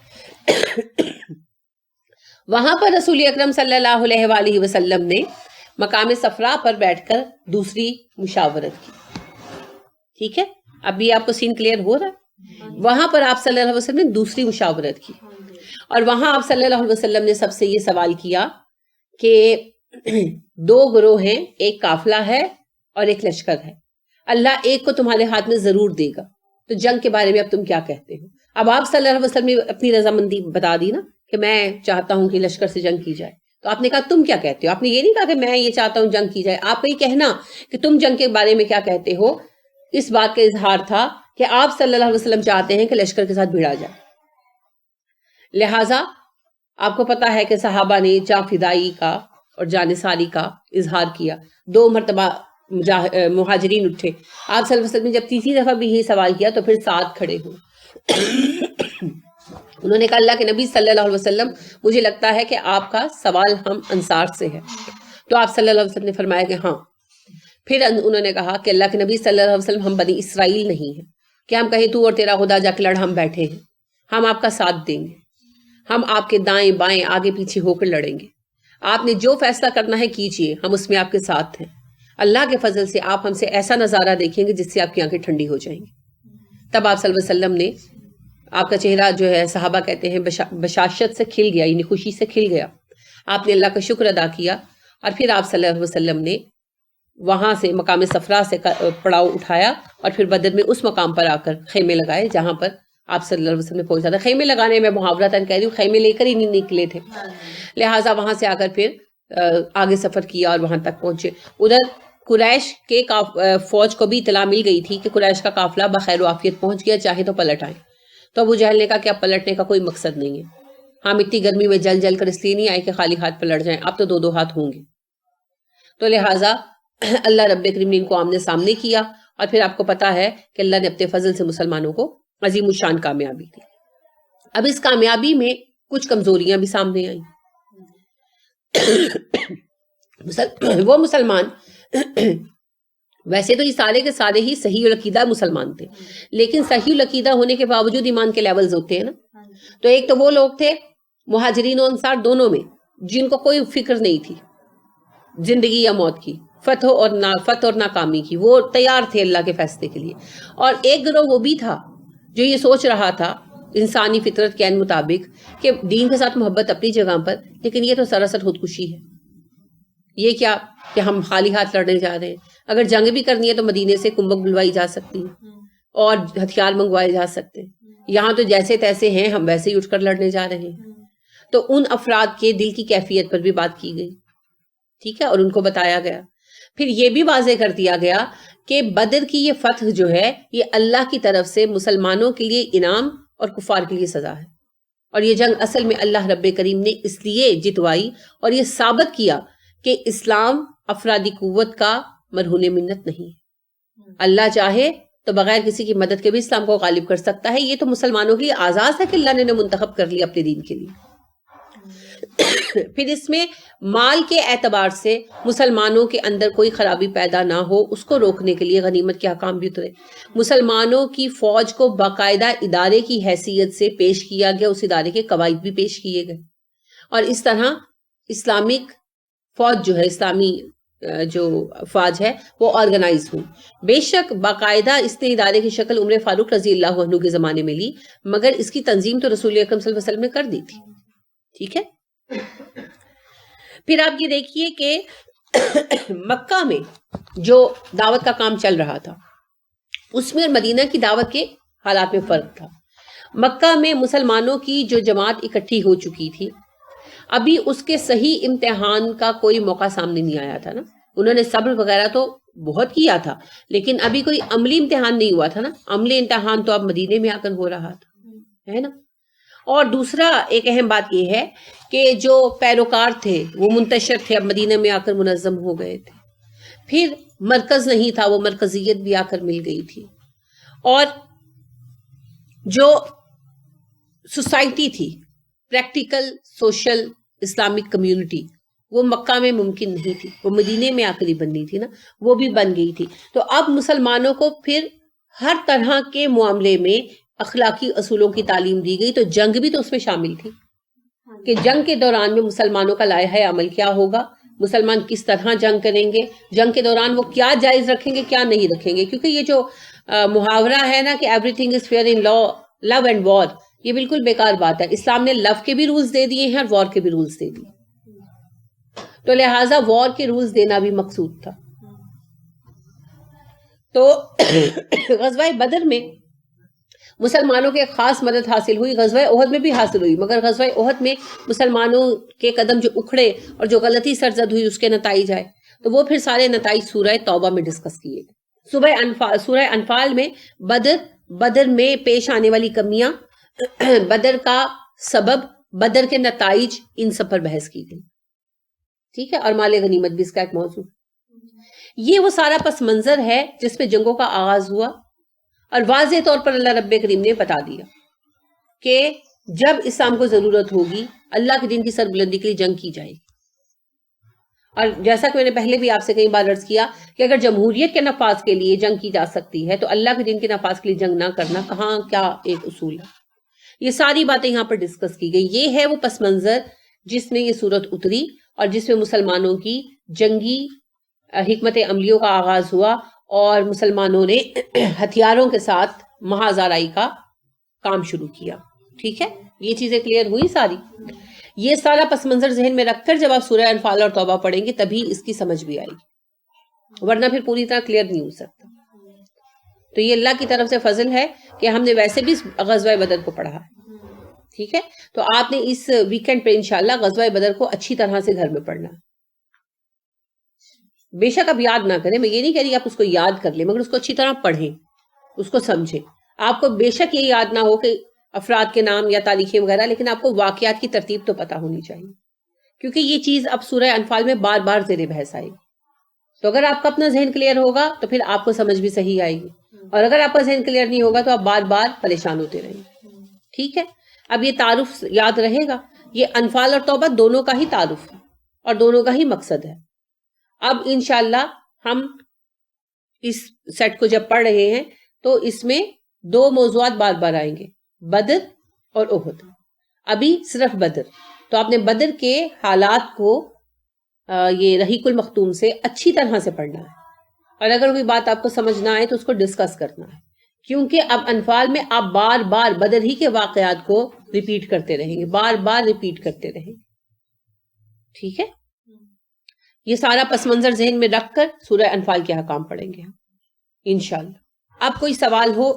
وہاں پر رسول اکرم صلی اللہ علیہ وآلہ وسلم نے مقام صفرا پر بیٹھ کر دوسری مشاورت کی. ٹھیک ہے, ابھی آپ کو سین کلیئر ہو رہا ہے؟ وہاں پر آپ صلی اللہ علیہ وسلم نے دوسری مشاورت کی, اور وہاں آپ صلی اللہ علیہ وسلم نے سب سے یہ سوال کیا کہ 2 گروہ ہیں, ایک قافلہ ہے اور ایک لشکر ہے, اللہ ایک کو تمہارے ہاتھ میں ضرور دے گا, تو جنگ کے بارے میں اب تم کیا کہتے ہو؟ اب آپ صلی اللہ علیہ وسلم نے اپنی رضامندی بتا دی نا کہ میں چاہتا ہوں کہ لشکر سے جنگ کی جائے. تو آپ نے کہا تم کیا کہتے ہو؟ آپ نے یہ نہیں کہا کہ میں یہ چاہتا ہوں جنگ کی جائے, آپ کا یہ کہنا کہ تم جنگ کے بارے میں کیا کہتے ہو, اس بات کا اظہار تھا کہ آپ صلی اللہ علیہ وسلم چاہتے ہیں کہ لشکر کے ساتھ بھیڑا جائے. لہٰذا آپ کو پتا ہے کہ صحابہ نے جاں فدائی کا اور جان ساری کا اظہار کیا. 2 مرتبہ مہاجرین اٹھے. آپ صلی اللہ علیہ وسلم نے جب تیسری دفعہ بھی یہی سوال کیا تو پھر 7 کھڑے ہوئے. انہوں نے کہا اللہ کے نبی صلی اللہ علیہ وسلم, مجھے لگتا ہے کہ آپ کا سوال ہم انصار سے ہے. تو آپ صلی اللہ علیہ وسلم نے فرمایا کہ ہاں. پھر انہوں نے کہا کہ اللہ کے نبی صلی اللہ علیہ وسلم, ہم بنی اسرائیل نہیں ہیں کہ ہم کہیں تو اور تیرا خدا جا کے لڑ, ہم بیٹھے ہیں, ہم آپ کا ساتھ دیں گے, ہم آپ کے دائیں بائیں آگے پیچھے ہو کر لڑیں گے, آپ نے جو فیصلہ کرنا ہے کیجئے, ہم اس میں آپ کے ساتھ ہیں. اللہ کے فضل سے آپ ہم سے ایسا نظارہ دیکھیں گے جس سے آپ کی آنکھیں ٹھنڈی ہو جائیں گی. تب آپ صلی اللہ علیہ وسلم نے, آپ کا چہرہ جو ہے صحابہ کہتے ہیں بشاشت سے کھل گیا, یعنی خوشی سے کھل گیا. آپ نے اللہ کا شکر ادا کیا, اور پھر آپ صلی اللہ علیہ وسلم نے وہاں سے مقام صفرا سے پڑاؤ اٹھایا, اور پھر بدر میں اس مقام پر آ کر خیمے لگائے جہاں پر آپ صلی اللہ علیہ وسلم نے پہنچا تھا. خیمے لگانے میں محاورتاً کہہ رہی ہوں, خیمے لے کر ہی نہیں نکلے تھے, لہٰذا وہاں سے آ کر پھر آگے سفر کیا اور وہاں تک پہنچے. ادھر قریش کے فوج کو بھی اطلاع مل گئی تھی کہ قریش کا قافلہ بخیر و عافیت پہنچ گیا, چاہے تو پلٹ آئیں. تو ابو جہل نے کہا کہ اب پلٹنے کا کوئی مقصد نہیں ہے, ہم اتنی گرمی میں جل جل کر اس لیے نہیں آئے کہ خالی ہاتھ پلٹ جائیں, اب تو 2 ہاتھ ہوں گے. تو لہٰذا اللہ رب کریم نے ان کو آمنے سامنے کیا, اور پھر آپ کو پتا ہے کہ اللہ نے اپنے فضل سے مسلمانوں کو عظیم الشان کامیابی دی. اب اس کامیابی میں کچھ کمزوریاں بھی سامنے آئیں. وہ مسلمان ویسے تو یہ سارے کے سارے ہی صحیح العقیدہ مسلمان تھے, لیکن صحیح العقیدہ ہونے کے باوجود ایمان کے لیولز ہوتے ہیں نا. تو ایک تو وہ لوگ تھے مہاجرین و انصار دونوں میں, جن کو کوئی فکر نہیں تھی زندگی یا موت کی, فتح اور ناکامی کی, وہ تیار تھے اللہ کے فیصلے کے لیے. اور ایک گروہ وہ بھی تھا جو یہ سوچ رہا تھا انسانی فطرت کے مطابق کہ دین کے ساتھ محبت اپنی جگہ پر, لیکن یہ تو سراسر خودکشی ہے. یہ کیا کہ ہم خالی ہاتھ لڑنے جا رہے ہیں, اگر جنگ بھی کرنی ہے تو مدینے سے کمبک بلوائی جا سکتی ہے اور ہتھیار منگوائے جا سکتے ہیں, یہاں تو جیسے تیسے ہیں, ہم ویسے ہی اٹھ کر لڑنے جا رہے ہیں. تو ان افراد کے دل کی کیفیت پر بھی بات کی گئی, ٹھیک ہے, اور ان کو بتایا گیا. پھر یہ بھی واضح کر دیا گیا کہ بدر کی یہ فتح جو ہے یہ اللہ کی طرف سے مسلمانوں کے لیے انعام اور کفار کے لیے سزا ہے, اور یہ جنگ اصل میں اللہ رب کریم نے اس لیے جتوائی اور یہ ثابت کیا کہ اسلام افرادی قوت کا مرہون منت نہیں ہے. اللہ چاہے تو بغیر کسی کی مدد کے بھی اسلام کو غالب کر سکتا ہے. یہ تو مسلمانوں کے لیے اعزاز ہے کہ اللہ نے منتخب کر لیا اپنے دین کے لیے. پھر اس میں مال کے اعتبار سے مسلمانوں کے اندر کوئی خرابی پیدا نہ ہو, اس کو روکنے کے لیے غنیمت کے احکام بھی اترے. مسلمانوں کی فوج کو باقاعدہ ادارے کی حیثیت سے پیش کیا گیا, اس ادارے کے قواعد بھی پیش کیے گئے, اور اس طرح اسلامک فوج جو ہے, اسلامی جو فوج ہے وہ آرگنائز ہوئی. بے شک باقاعدہ اس نے ادارے کی شکل عمر فاروق رضی اللہ عنہ کے زمانے میں لی, مگر اس کی تنظیم تو رسول اکرم صلی اللہ علیہ وسلم نے کر دی تھی. ٹھیک ہے. پھر آپ یہ دیکھیے کہ مکہ میں جو دعوت کا کام چل رہا تھا اس میں اور مدینہ کی دعوت کے حالات میں فرق تھا. مکہ میں مسلمانوں کی جو جماعت اکٹھی ہو چکی تھی, ابھی اس کے صحیح امتحان کا کوئی موقع سامنے نہیں آیا تھا نا. انہوں نے صبر وغیرہ تو بہت کیا تھا, لیکن ابھی کوئی عملی امتحان نہیں ہوا تھا نا. عملی امتحان تو اب مدینے میں آ کر ہو رہا تھا, ہے نا. اور دوسرا ایک اہم بات یہ ہے کہ جو پیروکار تھے وہ منتشر تھے, اب مدینہ میں آ کر منظم ہو گئے تھے. پھر مرکز نہیں تھا, وہ مرکزیت بھی آ کر مل گئی تھی. اور جو سوسائٹی تھی, پریکٹیکل سوشل اسلامک کمیونٹی, وہ مکہ میں ممکن نہیں تھی, وہ مدینے میں آ کر ہی بننی تھی نا, وہ بھی بن گئی تھی. تو اب مسلمانوں کو پھر ہر طرح کے معاملے میں اخلاقی اصولوں کی تعلیم دی گئی، تو جنگ بھی تو اس میں شامل تھی کہ جنگ کے دوران میں مسلمانوں کا لائحہ عمل کیا ہوگا، مسلمان کس طرح جنگ کریں گے، جنگ کے دوران وہ کیا جائز رکھیں گے کیا نہیں رکھیں گے. کیونکہ یہ جو محاورہ ہے نا کہ everything is fair in love and war, یہ بالکل بیکار بات ہے. اسلام نے لو کے بھی رولز دے دیے ہیں اور وار کے بھی رولز دے دیے، تو لہٰذا وار کے رولز دینا بھی مقصود تھا. تو غزوہ بدر میں مسلمانوں کے خاص مدد حاصل ہوئی، غزوہ احد میں بھی حاصل ہوئی، مگر غزوہ احد میں مسلمانوں کے قدم جو اکھڑے اور جو غلطی سرزد ہوئی اس کے نتائج آئے، تو وہ پھر سارے نتائج سورہ توبہ میں ڈسکس کیے گئے. سورہ انفال میں بدر میں پیش آنے والی کمیاں، بدر کا سبب، بدر کے نتائج، ان سب پر بحث کی گئی. ٹھیک ہے، اور مال غنیمت بھی اس کا ایک موضوع. یہ وہ سارا پس منظر ہے جس میں جنگوں کا آغاز ہوا، اور واضح طور پر اللہ رب کریم نے بتا دیا کہ جب اسلام کو ضرورت ہوگی اللہ کے دین کی سربلندی کے لیے جنگ کی جائے گی. اور جیسا کہ میں نے پہلے بھی آپ سے کئی بار عرض کیا کہ اگر جمہوریت کے نفاذ کے لیے جنگ کی جا سکتی ہے تو اللہ کے دین کے نفاذ کے لیے جنگ نہ کرنا کہاں کیا ایک اصول ہے. یہ ساری باتیں یہاں پر ڈسکس کی گئی. یہ ہے وہ پس منظر جس میں یہ صورت اتری اور جس میں مسلمانوں کی جنگی حکمت عملیوں کا آغاز ہوا اور مسلمانوں نے ہتھیاروں کے ساتھ محاذ آرائی کا کام شروع کیا. ٹھیک ہے، یہ چیزیں کلیئر ہوئی ساری. یہ سارا پس منظر ذہن میں رکھ کر جب آپ سورہ انفال اور توبہ پڑھیں گے تبھی اس کی سمجھ بھی آئے گی، ورنہ پھر پوری طرح کلیئر نہیں ہو سکتا. تو یہ اللہ کی طرف سے فضل ہے کہ ہم نے ویسے بھی غزوہ بدر کو پڑھا ہے. ٹھیک ہے، تو آپ نے اس ویکینڈ پہ انشاءاللہ غزوہ بدر کو اچھی طرح سے گھر میں پڑھنا. بے شک آپ یاد نہ کریں، میں یہ نہیں کہہ رہی آپ اس کو یاد کر لیں، مگر اس کو اچھی طرح پڑھیں، اس کو سمجھیں. آپ کو بے شک یہ یاد نہ ہو کہ افراد کے نام یا تاریخیں وغیرہ، لیکن آپ کو واقعات کی ترتیب تو پتہ ہونی چاہیے، کیونکہ یہ چیز اب سورہ انفال میں بار بار زیر بحث آئے گی. تو اگر آپ کا اپنا ذہن کلیئر ہوگا تو پھر آپ کو سمجھ بھی صحیح آئے گی، اور اگر آپ کا ذہن کلیئر نہیں ہوگا تو آپ بار بار پریشان ہوتے رہیں گے. ٹھیک ہے، اب یہ تعارف یاد رہے گا. یہ انفال اور توبہ دونوں کا ہی تعارف ہے اور دونوں کا ہی مقصد ہے. اب انشاءاللہ ہم اس سیٹ کو جب پڑھ رہے ہیں تو اس میں دو موضوعات بار بار آئیں گے، بدر اور احد. ابھی صرف بدر، تو آپ نے بدر کے حالات کو یہ رحیق المختوم سے اچھی طرح سے پڑھنا ہے، اور اگر کوئی بات آپ کو سمجھ نہ آئے تو اس کو ڈسکس کرنا ہے، کیونکہ اب انفال میں آپ بار بار بدر ہی کے واقعات کو ریپیٹ کرتے رہیں گے، بار بار ریپیٹ کرتے رہیں گے. ٹھیک ہے، یہ سارا پس منظر ذہن میں رکھ کر سورہ انفال کے احکام پڑھیں گے ہم انشاءاللہ. اب کوئی سوال ہو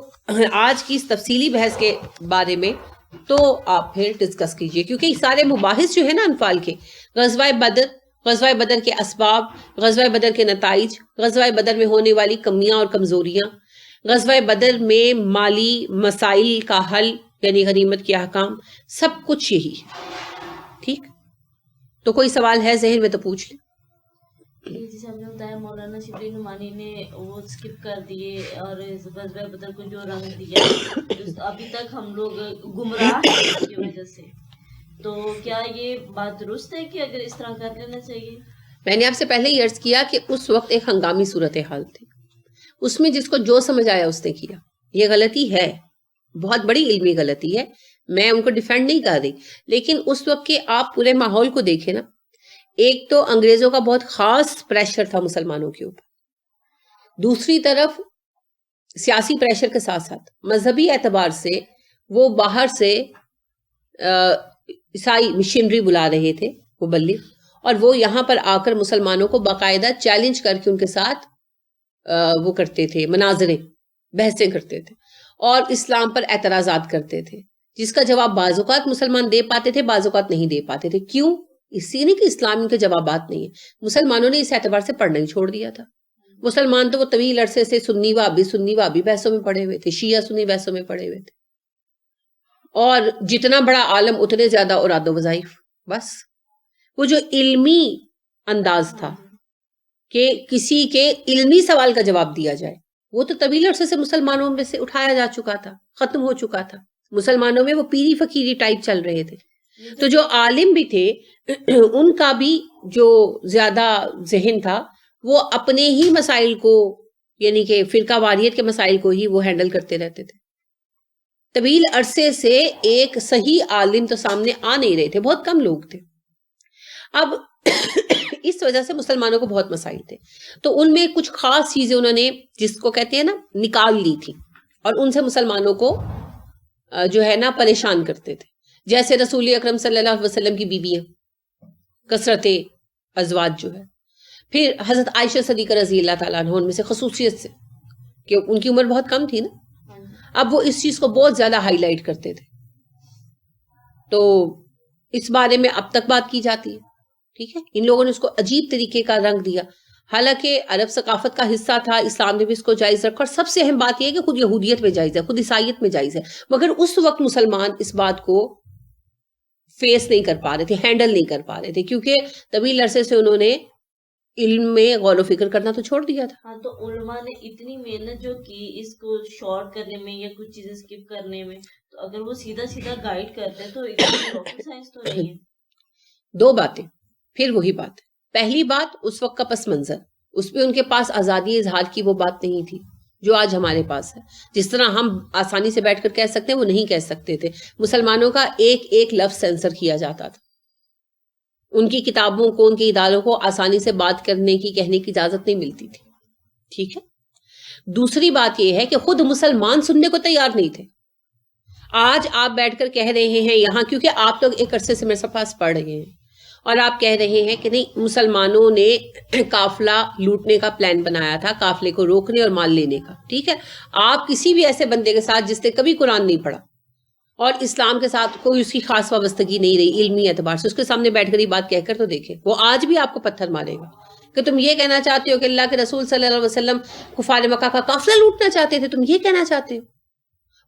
آج کی اس تفصیلی بحث کے بارے میں تو آپ پھر ڈسکس کیجئے، کیونکہ یہ سارے مباحث جو ہے نا انفال کے، غزوہ بدر کے اسباب، غزوہ بدر کے نتائج، غزوہ بدر میں ہونے والی کمیاں اور کمزوریاں، غزوہ بدر میں مالی مسائل کا حل یعنی غنیمت کے احکام، سب کچھ یہی ہے. ٹھیک، تو کوئی سوال ہے ذہن میں تو پوچھ لیں. جیسے ہم نے بتایا مولانا شبلی نعمانی نے وہ سکپ کر دیے اور غزوہ بدر کو جو رنگ دیا ابھی تک ہم لوگ گمراہ ہیں اس کی وجہ سے، تو کیا یہ بات درست ہے کہ اگر اس طرح کر لینا چاہیے؟ میں نے آپ سے پہلے ہی عرض کیا کہ اس وقت ایک ہنگامی صورتحال تھی، اس میں جس کو جو سمجھ آیا اس نے کیا. یہ غلطی ہے، بہت بڑی علمی غلطی ہے، میں ان کو ڈیفینڈ نہیں کر رہی، لیکن اس وقت کے آپ پورے ماحول کو دیکھیں نا. ایک تو انگریزوں کا بہت خاص پریشر تھا مسلمانوں کے اوپر، دوسری طرف سیاسی پریشر کے ساتھ ساتھ مذہبی اعتبار سے وہ باہر سے عیسائی مشنری بلا رہے تھے مبلغ، اور وہ یہاں پر آ کر مسلمانوں کو باقاعدہ چیلنج کر کے ان کے ساتھ وہ کرتے تھے، مناظرے بحثیں کرتے تھے اور اسلام پر اعتراضات کرتے تھے، جس کا جواب بعض اوقات مسلمان دے پاتے تھے، بعض اوقات نہیں دے پاتے تھے. کیوں؟ اس لیے نہیں کہ اسلام ان کے جوابات نہیں ہیں، مسلمانوں نے اس اعتبار سے پڑھنا ہی چھوڑ دیا تھا. مسلمان تو وہ طویل عرصے سے سنی وابی بحثوں میں پڑے ہوئے تھے، شیعہ سنی بحثوں میں پڑے ہوئے تھے، اور جتنا بڑا عالم اتنے زیادہ اوراد و وظائف. بس وہ جو علمی انداز تھا کہ کسی کے علمی سوال کا جواب دیا جائے، وہ تو طویل عرصے سے مسلمانوں میں سے اٹھایا جا چکا تھا، ختم ہو چکا تھا. مسلمانوں میں وہ پیری فقیری ٹائپ چل رہے تھے. تو جو عالم بھی تھے ان کا بھی جو زیادہ ذہن تھا وہ اپنے ہی مسائل کو، یعنی کہ فرقہ واریت کے مسائل کو ہی وہ ہینڈل کرتے رہتے تھے. طویل عرصے سے ایک صحیح عالم تو سامنے آ نہیں رہے تھے, بہت کم لوگ تھے. اب اس وجہ سے مسلمانوں کو بہت مسائل تھے, تو ان میں کچھ خاص چیزیں انہوں نے, جس کو کہتے ہیں نا, نکال لی تھی, اور ان سے مسلمانوں کو جو ہے نا پریشان کرتے تھے. جیسے رسول اکرم صلی اللہ علیہ وسلم کی بیویاں, کثرت ازواج جو ہے. پھر حضرت عائشہ صدیقہ رضی اللہ تعالیٰ عنہ, ان میں سے خصوصیت سے کہ ان کی عمر بہت کم تھی نا, اب وہ اس چیز کو بہت زیادہ ہائی لائٹ کرتے تھے. تو اس بارے میں اب تک بات کی جاتی ہے. ٹھیک ہے, ان لوگوں نے اس کو عجیب طریقے کا رنگ دیا, حالانکہ عرب ثقافت کا حصہ تھا, اسلام نے بھی اس کو جائز رکھا. اور سب سے اہم بات یہ ہے کہ خود یہودیت میں جائز ہے, خود عیسائیت میں جائز ہے, مگر اس وقت مسلمان اس بات کو فیس نہیں کر پا رہے تھے, ہینڈل نہیں کر پا رہے تھے, کیونکہ طویل عرصے سے انہوں نے علم میں غور و فکر کرنا تو چھوڑ دیا تھا. ہاں, تو علماء نے اتنی محنت جو کی اس کو شارٹ کرنے میں یا کچھ چیزیں اسکپ کرنے میں, تو اگر وہ سیدھا سیدھا گائیڈ کرتے ہیں تو راکٹ سائنس تو نہیں ہے. دو باتیں, پھر وہی بات. پہلی بات, اس وقت کا پس منظر, اس پہ ان کے پاس آزادی اظہار کی وہ بات نہیں تھی جو آج ہمارے پاس ہے. جس طرح ہم آسانی سے بیٹھ کر کہہ سکتے ہیں, وہ نہیں کہہ سکتے تھے. مسلمانوں کا ایک ایک لفظ سینسر کیا جاتا تھا. ان کی کتابوں کو, ان کے اداروں کو آسانی سے بات کرنے کی, کہنے کی اجازت نہیں ملتی تھی. ٹھیک ہے. دوسری بات یہ ہے کہ خود مسلمان سننے کو تیار نہیں تھے. آج آپ بیٹھ کر کہہ رہے ہیں یہاں, کیونکہ آپ لوگ ایک عرصے سے میرے پاس پڑھ رہے ہیں, اور آپ کہہ رہے ہیں کہ نہیں, مسلمانوں نے قافلہ لوٹنے کا پلان بنایا تھا, قافلے کو روکنے اور مال لینے کا. ٹھیک ہے. آپ کسی بھی ایسے بندے کے ساتھ جس نے کبھی قرآن نہیں پڑھا اور اسلام کے ساتھ کوئی اس کی خاص وابستگی نہیں رہی علمی اعتبار سے, اس کے سامنے بیٹھ کر یہ بات کہہ کر تو دیکھیں, وہ آج بھی آپ کو پتھر مارے گا کہ تم یہ کہنا چاہتے ہو کہ اللہ کے رسول صلی اللہ علیہ وسلم کفار مکہ کا قافلہ لوٹنا چاہتے تھے, تم یہ کہنا چاہتے ہو.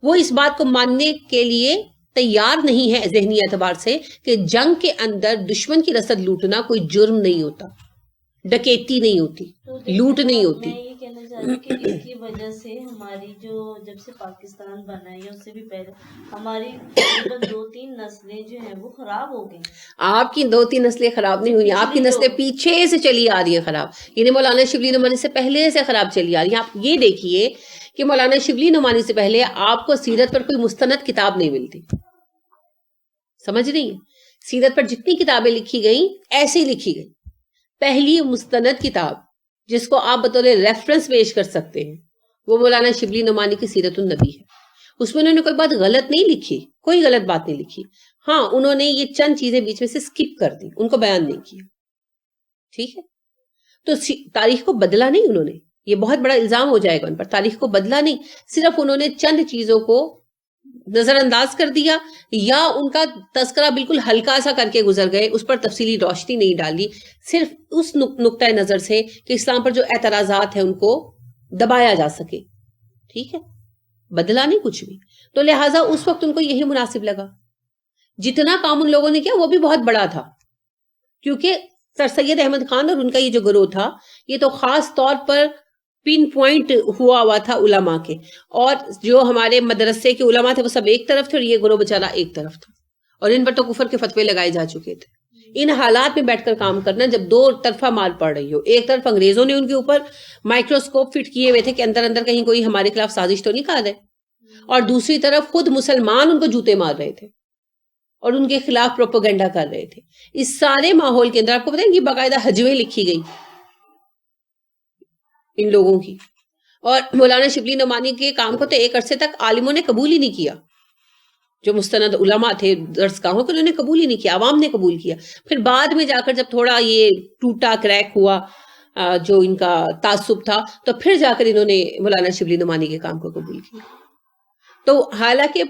وہ اس بات کو ماننے کے لیے تیار نہیں ہے ذہنی اعتبار سے کہ جنگ کے اندر دشمن کی رسد لوٹنا کوئی جرم نہیں ہوتا, ڈکیتی نہیں ہوتی, لوٹ نہیں ہوتی. میں یہ کہنا چاہ رہی ہوں کہ اس کی وجہ سے ہماری جو جب سے پاکستان بنا ہے یا اس سے بھی پہلے ہماری تقریباً 2-3 نسلیں جو ہیں وہ خراب ہو گئی. آپ کی 2-3 نسلیں خراب نہیں ہوئی, آپ کی نسلیں پیچھے سے چلی آ رہی ہیں خراب. یعنی مولانا شبلی نعمانی سے پہلے سے خراب چلی آ رہی ہیں. آپ یہ دیکھیے کہ مولانا شبلی نعمانی سے پہلے آپ کو سیرت پر کوئی مستند کتاب نہیں ملتی. سمجھ رہی ہیں؟ سیرت پر جتنی کتابیں لکھی گئیں ایسے ہی لکھی گئی. پہلی مستند کتاب جس کو آپ بطور ریفرنس پیش کر سکتے ہیں وہ مولانا شبلی نعمانی کی سیرت النبی ہے. اس میں انہوں نے کوئی بات غلط نہیں لکھی, کوئی غلط بات نہیں لکھی. ہاں, انہوں نے یہ چند چیزیں بیچ میں سے سکپ کر دی, ان کو بیان نہیں کیا. ٹھیک ہے. تو تاریخ کو بدلا نہیں انہوں نے, یہ بہت بڑا الزام ہو جائے گا ان پر. تاریخ کو بدلا نہیں, صرف انہوں نے چند چیزوں کو نظر انداز کر دیا یا ان کا تذکرہ بالکل ہلکا سا کر کے گزر گئے, اس پر تفصیلی روشنی نہیں ڈالی, صرف اس نقطۂ نظر سے کہ اسلام پر جو اعتراضات ہیں ان کو دبایا جا سکے. ٹھیک ہے. بدلا نہیں کچھ بھی. تو لہٰذا اس وقت ان کو یہی مناسب لگا. جتنا کام ان لوگوں نے کیا وہ بھی بہت بڑا تھا, کیونکہ سر سید احمد خان اور ان کا یہ جو گروہ تھا یہ تو خاص طور پر پن پوائنٹ ہوا تھا علماء کے, اور جو ہمارے مدرسے کے علماء تھے وہ سب ایک طرف تھے اور یہ گروہ بیچارہ ایک طرف تھا, اور ان پر تو کفر کے فتوے لگائے جا چکے تھے. ان حالات میں بیٹھ کر کام کرنا, جب دو طرفہ مار پڑ رہی ہو, ایک طرف انگریزوں نے ان کے اوپر مائکروسکوپ فٹ کیے ہوئے تھے کہ اندر اندر کہیں کوئی ہمارے خلاف سازش تو نہیں کر رہے, اور دوسری طرف خود مسلمان ان کو جوتے مار رہے تھے اور ان کے خلاف پروپیگنڈا کر رہے تھے. اس سارے ماحول کے اندر آپ کو پتہ ہے کہ باقاعدہ حجویں لکھی گئی ان لوگوں کی, اور مولانا شبلی نعمانی کے کام کو تو ایک عرصے تک عالموں نے قبول ہی نہیں کیا, جو مستند علماء تھے درس گاہوں کے, انہوں نے قبول ہی نہیں کیا, عوام نے قبول کیا. پھر بعد میں جا کر جب تھوڑا یہ ٹوٹا کریک ہوا جو ان کا تعصب تھا, تو پھر جا کر انہوں نے مولانا شبلی نعمانی کے کام کو قبول کیا. تو حالانکہ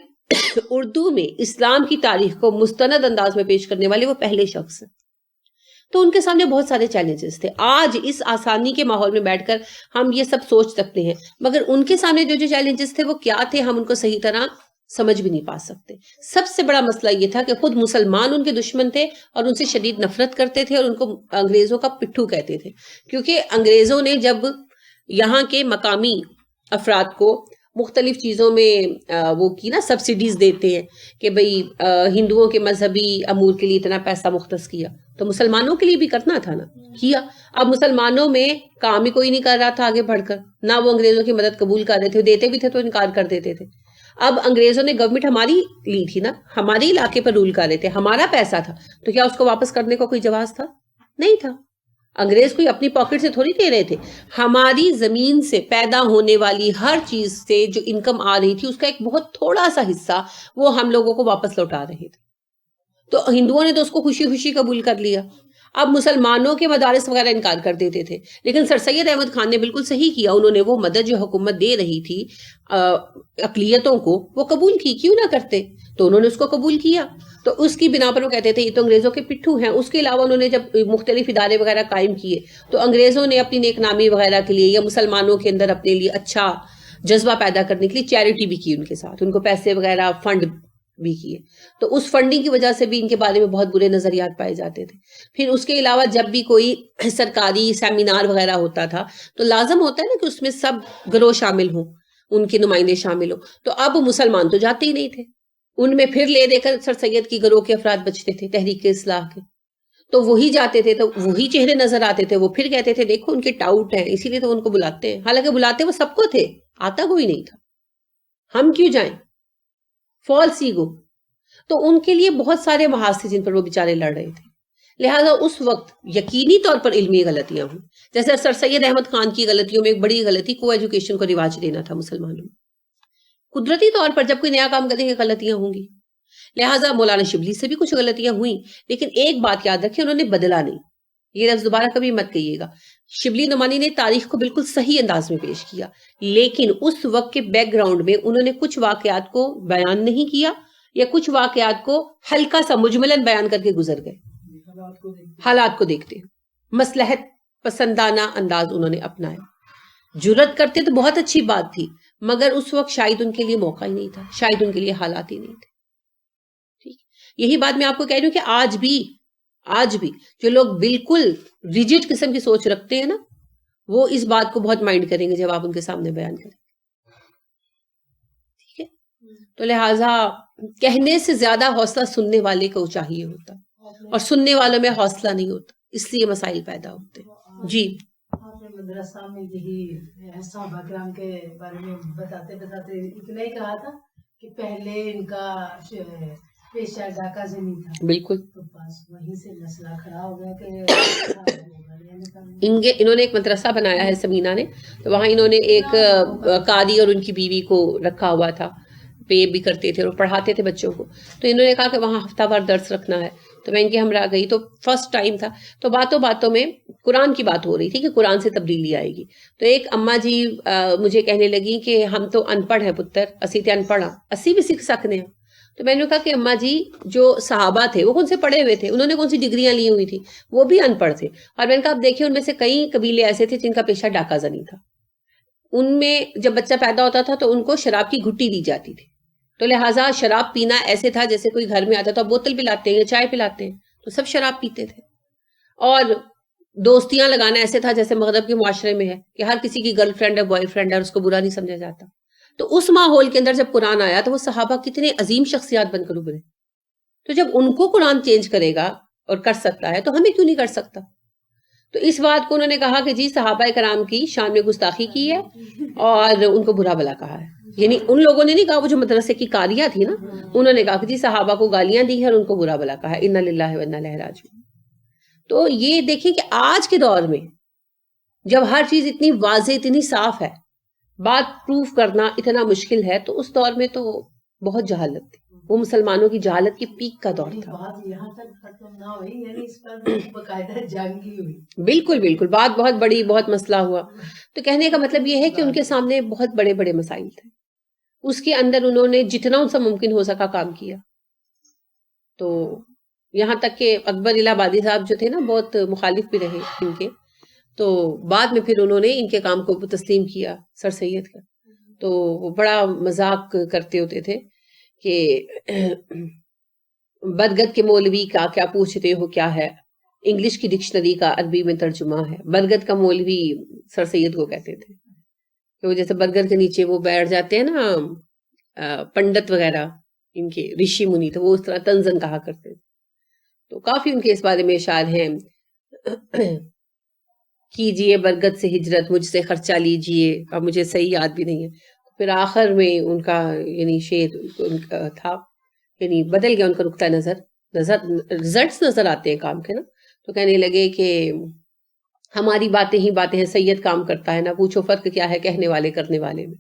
اردو میں اسلام کی تاریخ کو مستند انداز میں پیش کرنے والے وہ پہلے شخص ہیں, تو ان کے سامنے بہت سارے چیلنجز تھے. آج اس آسانی کے ماحول میں بیٹھ کر ہم یہ سب سوچ سکتے ہیں, مگر ان کے سامنے جو چیلنجز تھے وہ کیا تھے ہم ان کو صحیح طرح سمجھ بھی نہیں پا سکتے. سب سے بڑا مسئلہ یہ تھا کہ خود مسلمان ان کے دشمن تھے اور ان سے شدید نفرت کرتے تھے, اور ان کو انگریزوں کا پٹھو کہتے تھے, کیونکہ انگریزوں نے جب یہاں کے مقامی افراد کو مختلف چیزوں میں وہ کی نا, سبسڈیز دیتے ہیں کہ بھئی ہندوؤں کے مذہبی امور کے لیے اتنا پیسہ مختص کیا, تو مسلمانوں کے لیے بھی کرنا تھا نا, کیا. اب مسلمانوں میں کام ہی کوئی نہیں کر رہا تھا آگے بڑھ کر, نہ وہ انگریزوں کی مدد قبول کر رہے تھے, دیتے بھی تھے تو انکار کر دیتے تھے. اب انگریزوں نے گورنمنٹ ہماری لی تھی نا, ہمارے علاقے پر رول کر رہے تھے, ہمارا پیسہ تھا, تو کیا اس کو واپس کرنے کا کوئی جواز تھا؟ نہیں تھا. انگریز کوئی اپنی پاکٹ سے تھوڑی دے رہے تھے, ہماری زمین سے پیدا ہونے والی ہر چیز سے جو انکم آ رہی تھی اس کا ایک بہت تھوڑا سا حصہ وہ ہم لوگوں کو واپس لوٹا رہے تھے. تو ہندوؤں نے تو اس کو خوشی خوشی قبول کر لیا. اب مسلمانوں کے مدارس وغیرہ انکار کر دیتے تھے, لیکن سر سید احمد خان نے بالکل صحیح کیا, انہوں نے وہ مدد جو حکومت دے رہی تھی اقلیتوں کو وہ قبول کی, کیوں نہ کرتے, تو انہوں نے اس کو قبول کیا. تو اس کی بنا پر وہ کہتے تھے یہ تو انگریزوں کے پٹھو ہیں. اس کے علاوہ انہوں نے جب مختلف ادارے وغیرہ قائم کیے تو انگریزوں نے اپنی نیک نامی وغیرہ کے لیے یا مسلمانوں کے اندر اپنے لیے اچھا جذبہ پیدا کرنے کے لیے چیریٹی بھی کی ان کے ساتھ, ان کو پیسے وغیرہ فنڈ بھی کیے. تو اس فنڈنگ کی وجہ سے بھی ان کے بارے میں بہت برے نظریات پائے جاتے تھے. پھر اس کے علاوہ جب بھی کوئی سرکاری سیمینار وغیرہ ہوتا تھا تو لازم ہوتا ہے نا کہ اس میں سب گروہ شامل ہوں, ان کے نمائندے شامل ہوں. تو اب مسلمان تو جاتے ہی نہیں تھے, ان میں پھر لے دے کر سر سید کی گروہ کے افراد بچتے تھے تحریک اصلاح کے, تو وہی جاتے تھے, تو وہی چہرے نظر آتے تھے. وہ پھر کہتے تھے دیکھو ان کے ٹاؤٹ ہیں, اسی لیے تو ان کو بلاتے ہیں, حالانکہ بلاتے وہ سب کو تھے, آتا کوئی نہیں تھا. ہم کیوں جائیں؟ False ego. تو ان کے لیے بہت سارے محاذ تھے جن پر وہ بیچارے لڑ رہے تھے. لہٰذا اس وقت یقینی طور پر علمی غلطیاں ہوں, جیسے سر سید احمد خان کی غلطیوں میں ایک بڑی غلطی کو ایجوکیشن کو رواج دینا تھا مسلمانوں میں. قدرتی طور پر جب کوئی نیا کام کریں گے غلطیاں ہوں گی. لہٰذا مولانا شبلی سے بھی کچھ غلطیاں ہوئیں, لیکن ایک بات یاد رکھیں, انہوں نے بدلا نہیں. یہ لفظ دوبارہ کبھی مت کہیے گا. شبلی نعمانی نے تاریخ کو بالکل صحیح انداز میں پیش کیا, لیکن اس وقت کے بیک گراؤنڈ میں انہوں نے کچھ واقعات کو بیان نہیں کیا, یا کچھ واقعات کو ہلکا سا مجملاً بیان کر کے گزر گئے. حالات کو دیکھتے مصلحت پسندانہ انداز انہوں نے اپنایا. جرأت کرتے تو بہت اچھی بات تھی, مگر اس وقت شاید ان کے لیے موقع ہی نہیں تھا, شاید ان کے لیے حالات ہی نہیں تھے. ٹھیک, یہی بات میں آپ کو کہہ رہی ہوں کہ آج بھی جو لوگ بالکل ریجڈ قسم کی سوچ رکھتے ہیں نا, وہ اس بات کو بہت مائنڈ کریں گے جب آپ ان کے سامنے بیان کریں. ٹھیک ہے, تو لہٰذا کہنے سے زیادہ حوصلہ سننے والے کو چاہیے ہوتا, اور سننے والوں میں حوصلہ نہیں ہوتا, اس لیے مسائل پیدا ہوتے. جی, آپ نے مدرسہ میں یہی صحابہ کرام کے بارے میں بتاتے اتنا ہی کہا تھا کہ پہلے ان کا پیشہ ڈاکہ زنی تھا. بالکل, تو بس وہیں سے مسئلہ کھڑا ہو گیا کہ انہوں نے ایک مدرسہ بنایا ہے سمینا نے, تو وہاں انہوں نے ایک قاری اور ان کی بیوی کو رکھا ہوا تھا, پے بھی کرتے تھے اور پڑھاتے تھے بچوں کو. تو انہوں نے کہا کہ وہاں ہفتہ وار درس رکھنا ہے, تو میں ان کے ہمراہ گئی. تو فرسٹ ٹائم تھا, تو باتوں میں قرآن کی بات ہو رہی تھی کہ قرآن سے تبدیلی آئے گی. تو ایک اماں جی مجھے کہنے لگی کہ ہم تو ان پڑھ ہیں پتر, اسی تے ان پڑھ ہاں, اسی بھی سکھ سکنے ہیں. تو میں نے کہا کہ اماں جی جو صحابہ تھے وہ کون سے پڑھے ہوئے تھے, انہوں نے کون سی ڈگریاں لی ہوئی تھی, وہ بھی ان پڑھ تھے. اور میں نے کہا اب دیکھیں ان میں سے کئی قبیلے ایسے تھے جن کا پیشہ ڈاکہ زنی تھا. ان میں جب بچہ پیدا ہوتا تھا تو ان کو شراب کی گھٹی دی جاتی تھی, تو لہٰذا شراب پینا ایسے تھا جیسے کوئی گھر میں آتا تھا بوتل پلاتے ہیں یا چائے پلاتے ہیں, تو سب شراب پیتے تھے. اور دوستیاں لگانا ایسے تھا جیسے مغرب کے معاشرے میں ہے کہ ہر کسی کی گرل فرینڈ ہے, بوائے فرینڈ ہے, اس کو برا نہیں سمجھا جاتا. تو اس ماحول کے اندر جب قرآن آیا تو وہ صحابہ کتنے عظیم شخصیات بن کر ابھرے. تو جب ان کو قرآن چینج کرے گا اور کر سکتا ہے تو ہمیں کیوں نہیں کر سکتا. تو اس بات کو انہوں نے کہا کہ جی صحابہ کرام کی شان میں گستاخی کی ہے اور ان کو برا بلا کہا ہے. یعنی ان لوگوں نے نہیں کہا, وہ جو مدرسے کی قاریہ تھی نا, انہوں نے کہا کہ جی صحابہ کو گالیاں دی ہیں اور ان کو برا بلا کہا ہے, انا للہ و انا الیہ راجعون. تو یہ دیکھیں کہ آج کے دور میں جب ہر چیز اتنی واضح اتنی صاف ہے, بات پروف کرنا اتنا مشکل ہے, تو اس دور میں تو بہت جہالت تھی. وہ مسلمانوں کی جہالت کی پیک کا دور تھا. بات یہاں تک ختم نہ ہوئی, یعنی اس پر باقاعدہ جنگ ہی ہوئی. بالکل بات بہت بڑی, بہت مسئلہ ہوا. تو کہنے کا مطلب یہ ہے کہ ان کے سامنے بہت بڑے بڑے مسائل تھے, اس کے اندر انہوں نے جتنا ان سے ممکن ہو سکا کام کیا. تو یہاں تک کہ اکبر الہ آبادی صاحب جو تھے نا بہت مخالف بھی رہے ان کے, تو بعد میں پھر انہوں نے ان کے کام کو تسلیم کیا سر سید کا. تو وہ بڑا مذاق کرتے ہوتے تھے کہ برگد کے مولوی کا کیا پوچھتے ہو کیا ہے, انگلش کی ڈکشنری کا عربی میں ترجمہ ہے. برگد کا مولوی سر سید کو کہتے تھے کہ وہ جیسے برگد کے نیچے وہ بیٹھ جاتے ہیں نا پنڈت وغیرہ ان کے رشی منی, تو وہ اس طرح تنزن کہا کرتے تھے. تو کافی ان کے اس بارے میں اشعار ہیں, کیجئے برگد سے ہجرت مجھ سے خرچہ لیجئے, اب مجھے صحیح یاد بھی نہیں ہے, پھر آخر میں ان کا یعنی شعر ان کا تھا، یعنی بدل گیا ان کا نقطہ نظر، رزلٹس نظر آتے ہیں کام کے نا، تو کہنے لگے کہ ہماری باتیں ہی باتیں ہیں، سید کام کرتا ہے، نہ پوچھو فرق کیا ہے کہنے والے کرنے والے میں.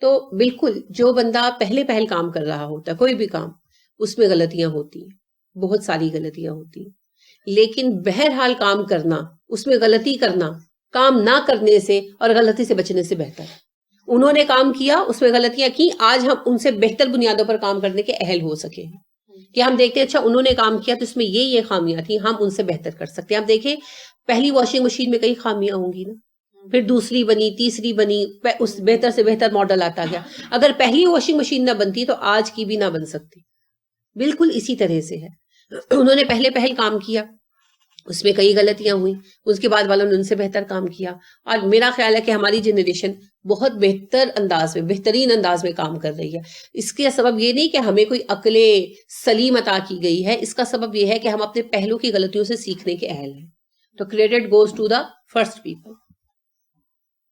تو بالکل جو بندہ پہل کام کر رہا ہوتا ہے کوئی بھی کام، اس میں غلطیاں ہوتی ہیں، بہت ساری غلطیاں ہوتی ہیں، لیکن بہرحال کام کرنا، اس میں غلطی کرنا کام نہ کرنے سے اور غلطی سے بچنے سے بہتر ہے. انہوں نے کام کیا، اس میں غلطیاں کی، آج ہم ان سے بہتر بنیادوں پر کام کرنے کے اہل ہو سکے ہیں کہ ہم دیکھتے ہیں اچھا انہوں نے کام کیا تو اس میں یہ خامیاں تھیں، ہم ان سے بہتر کر سکتے ہیں. آپ دیکھیں پہلی واشنگ مشین میں کئی خامیاں ہوں گی نا، پھر دوسری بنی، تیسری بنی، اس بہتر سے بہتر ماڈل آتا گیا. اگر پہلی واشنگ مشین نہ بنتی تو آج کی بھی نہ بن سکتی. بالکل اسی طرح سے ہے، انہوں نے پہل کام کیا، اس میں کئی غلطیاں ہوئیں، اس کے بعد والوں نے ان سے بہتر کام کیا. اور میرا خیال ہے کہ ہماری جنریشن بہت بہترین انداز میں کام کر رہی ہے. اس کا سبب یہ نہیں کہ ہمیں کوئی عقل سلیم عطا کی گئی ہے، اس کا سبب یہ ہے کہ ہم اپنے پہلو کی غلطیوں سے سیکھنے کے اہل ہیں. تو credit goes to the first people.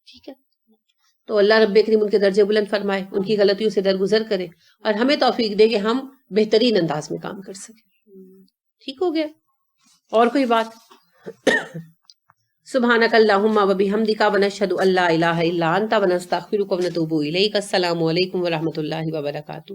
ٹھیک ہے، تو اللہ رب کریم ان کے درجے بلند فرمائے، ان کی غلطیوں سے درگزر کرے اور ہمیں توفیق دے کہ ہم بہترین انداز میں کام کر سکیں. ٹھیک ہو گیا؟ اور کوئی بات؟ سبحانک اللہم و بحمدک ونشہد ان لا الہ الا انت ونستغفرک ونتوب الیک. السلام علیکم ورحمۃ اللہ وبرکاتہ.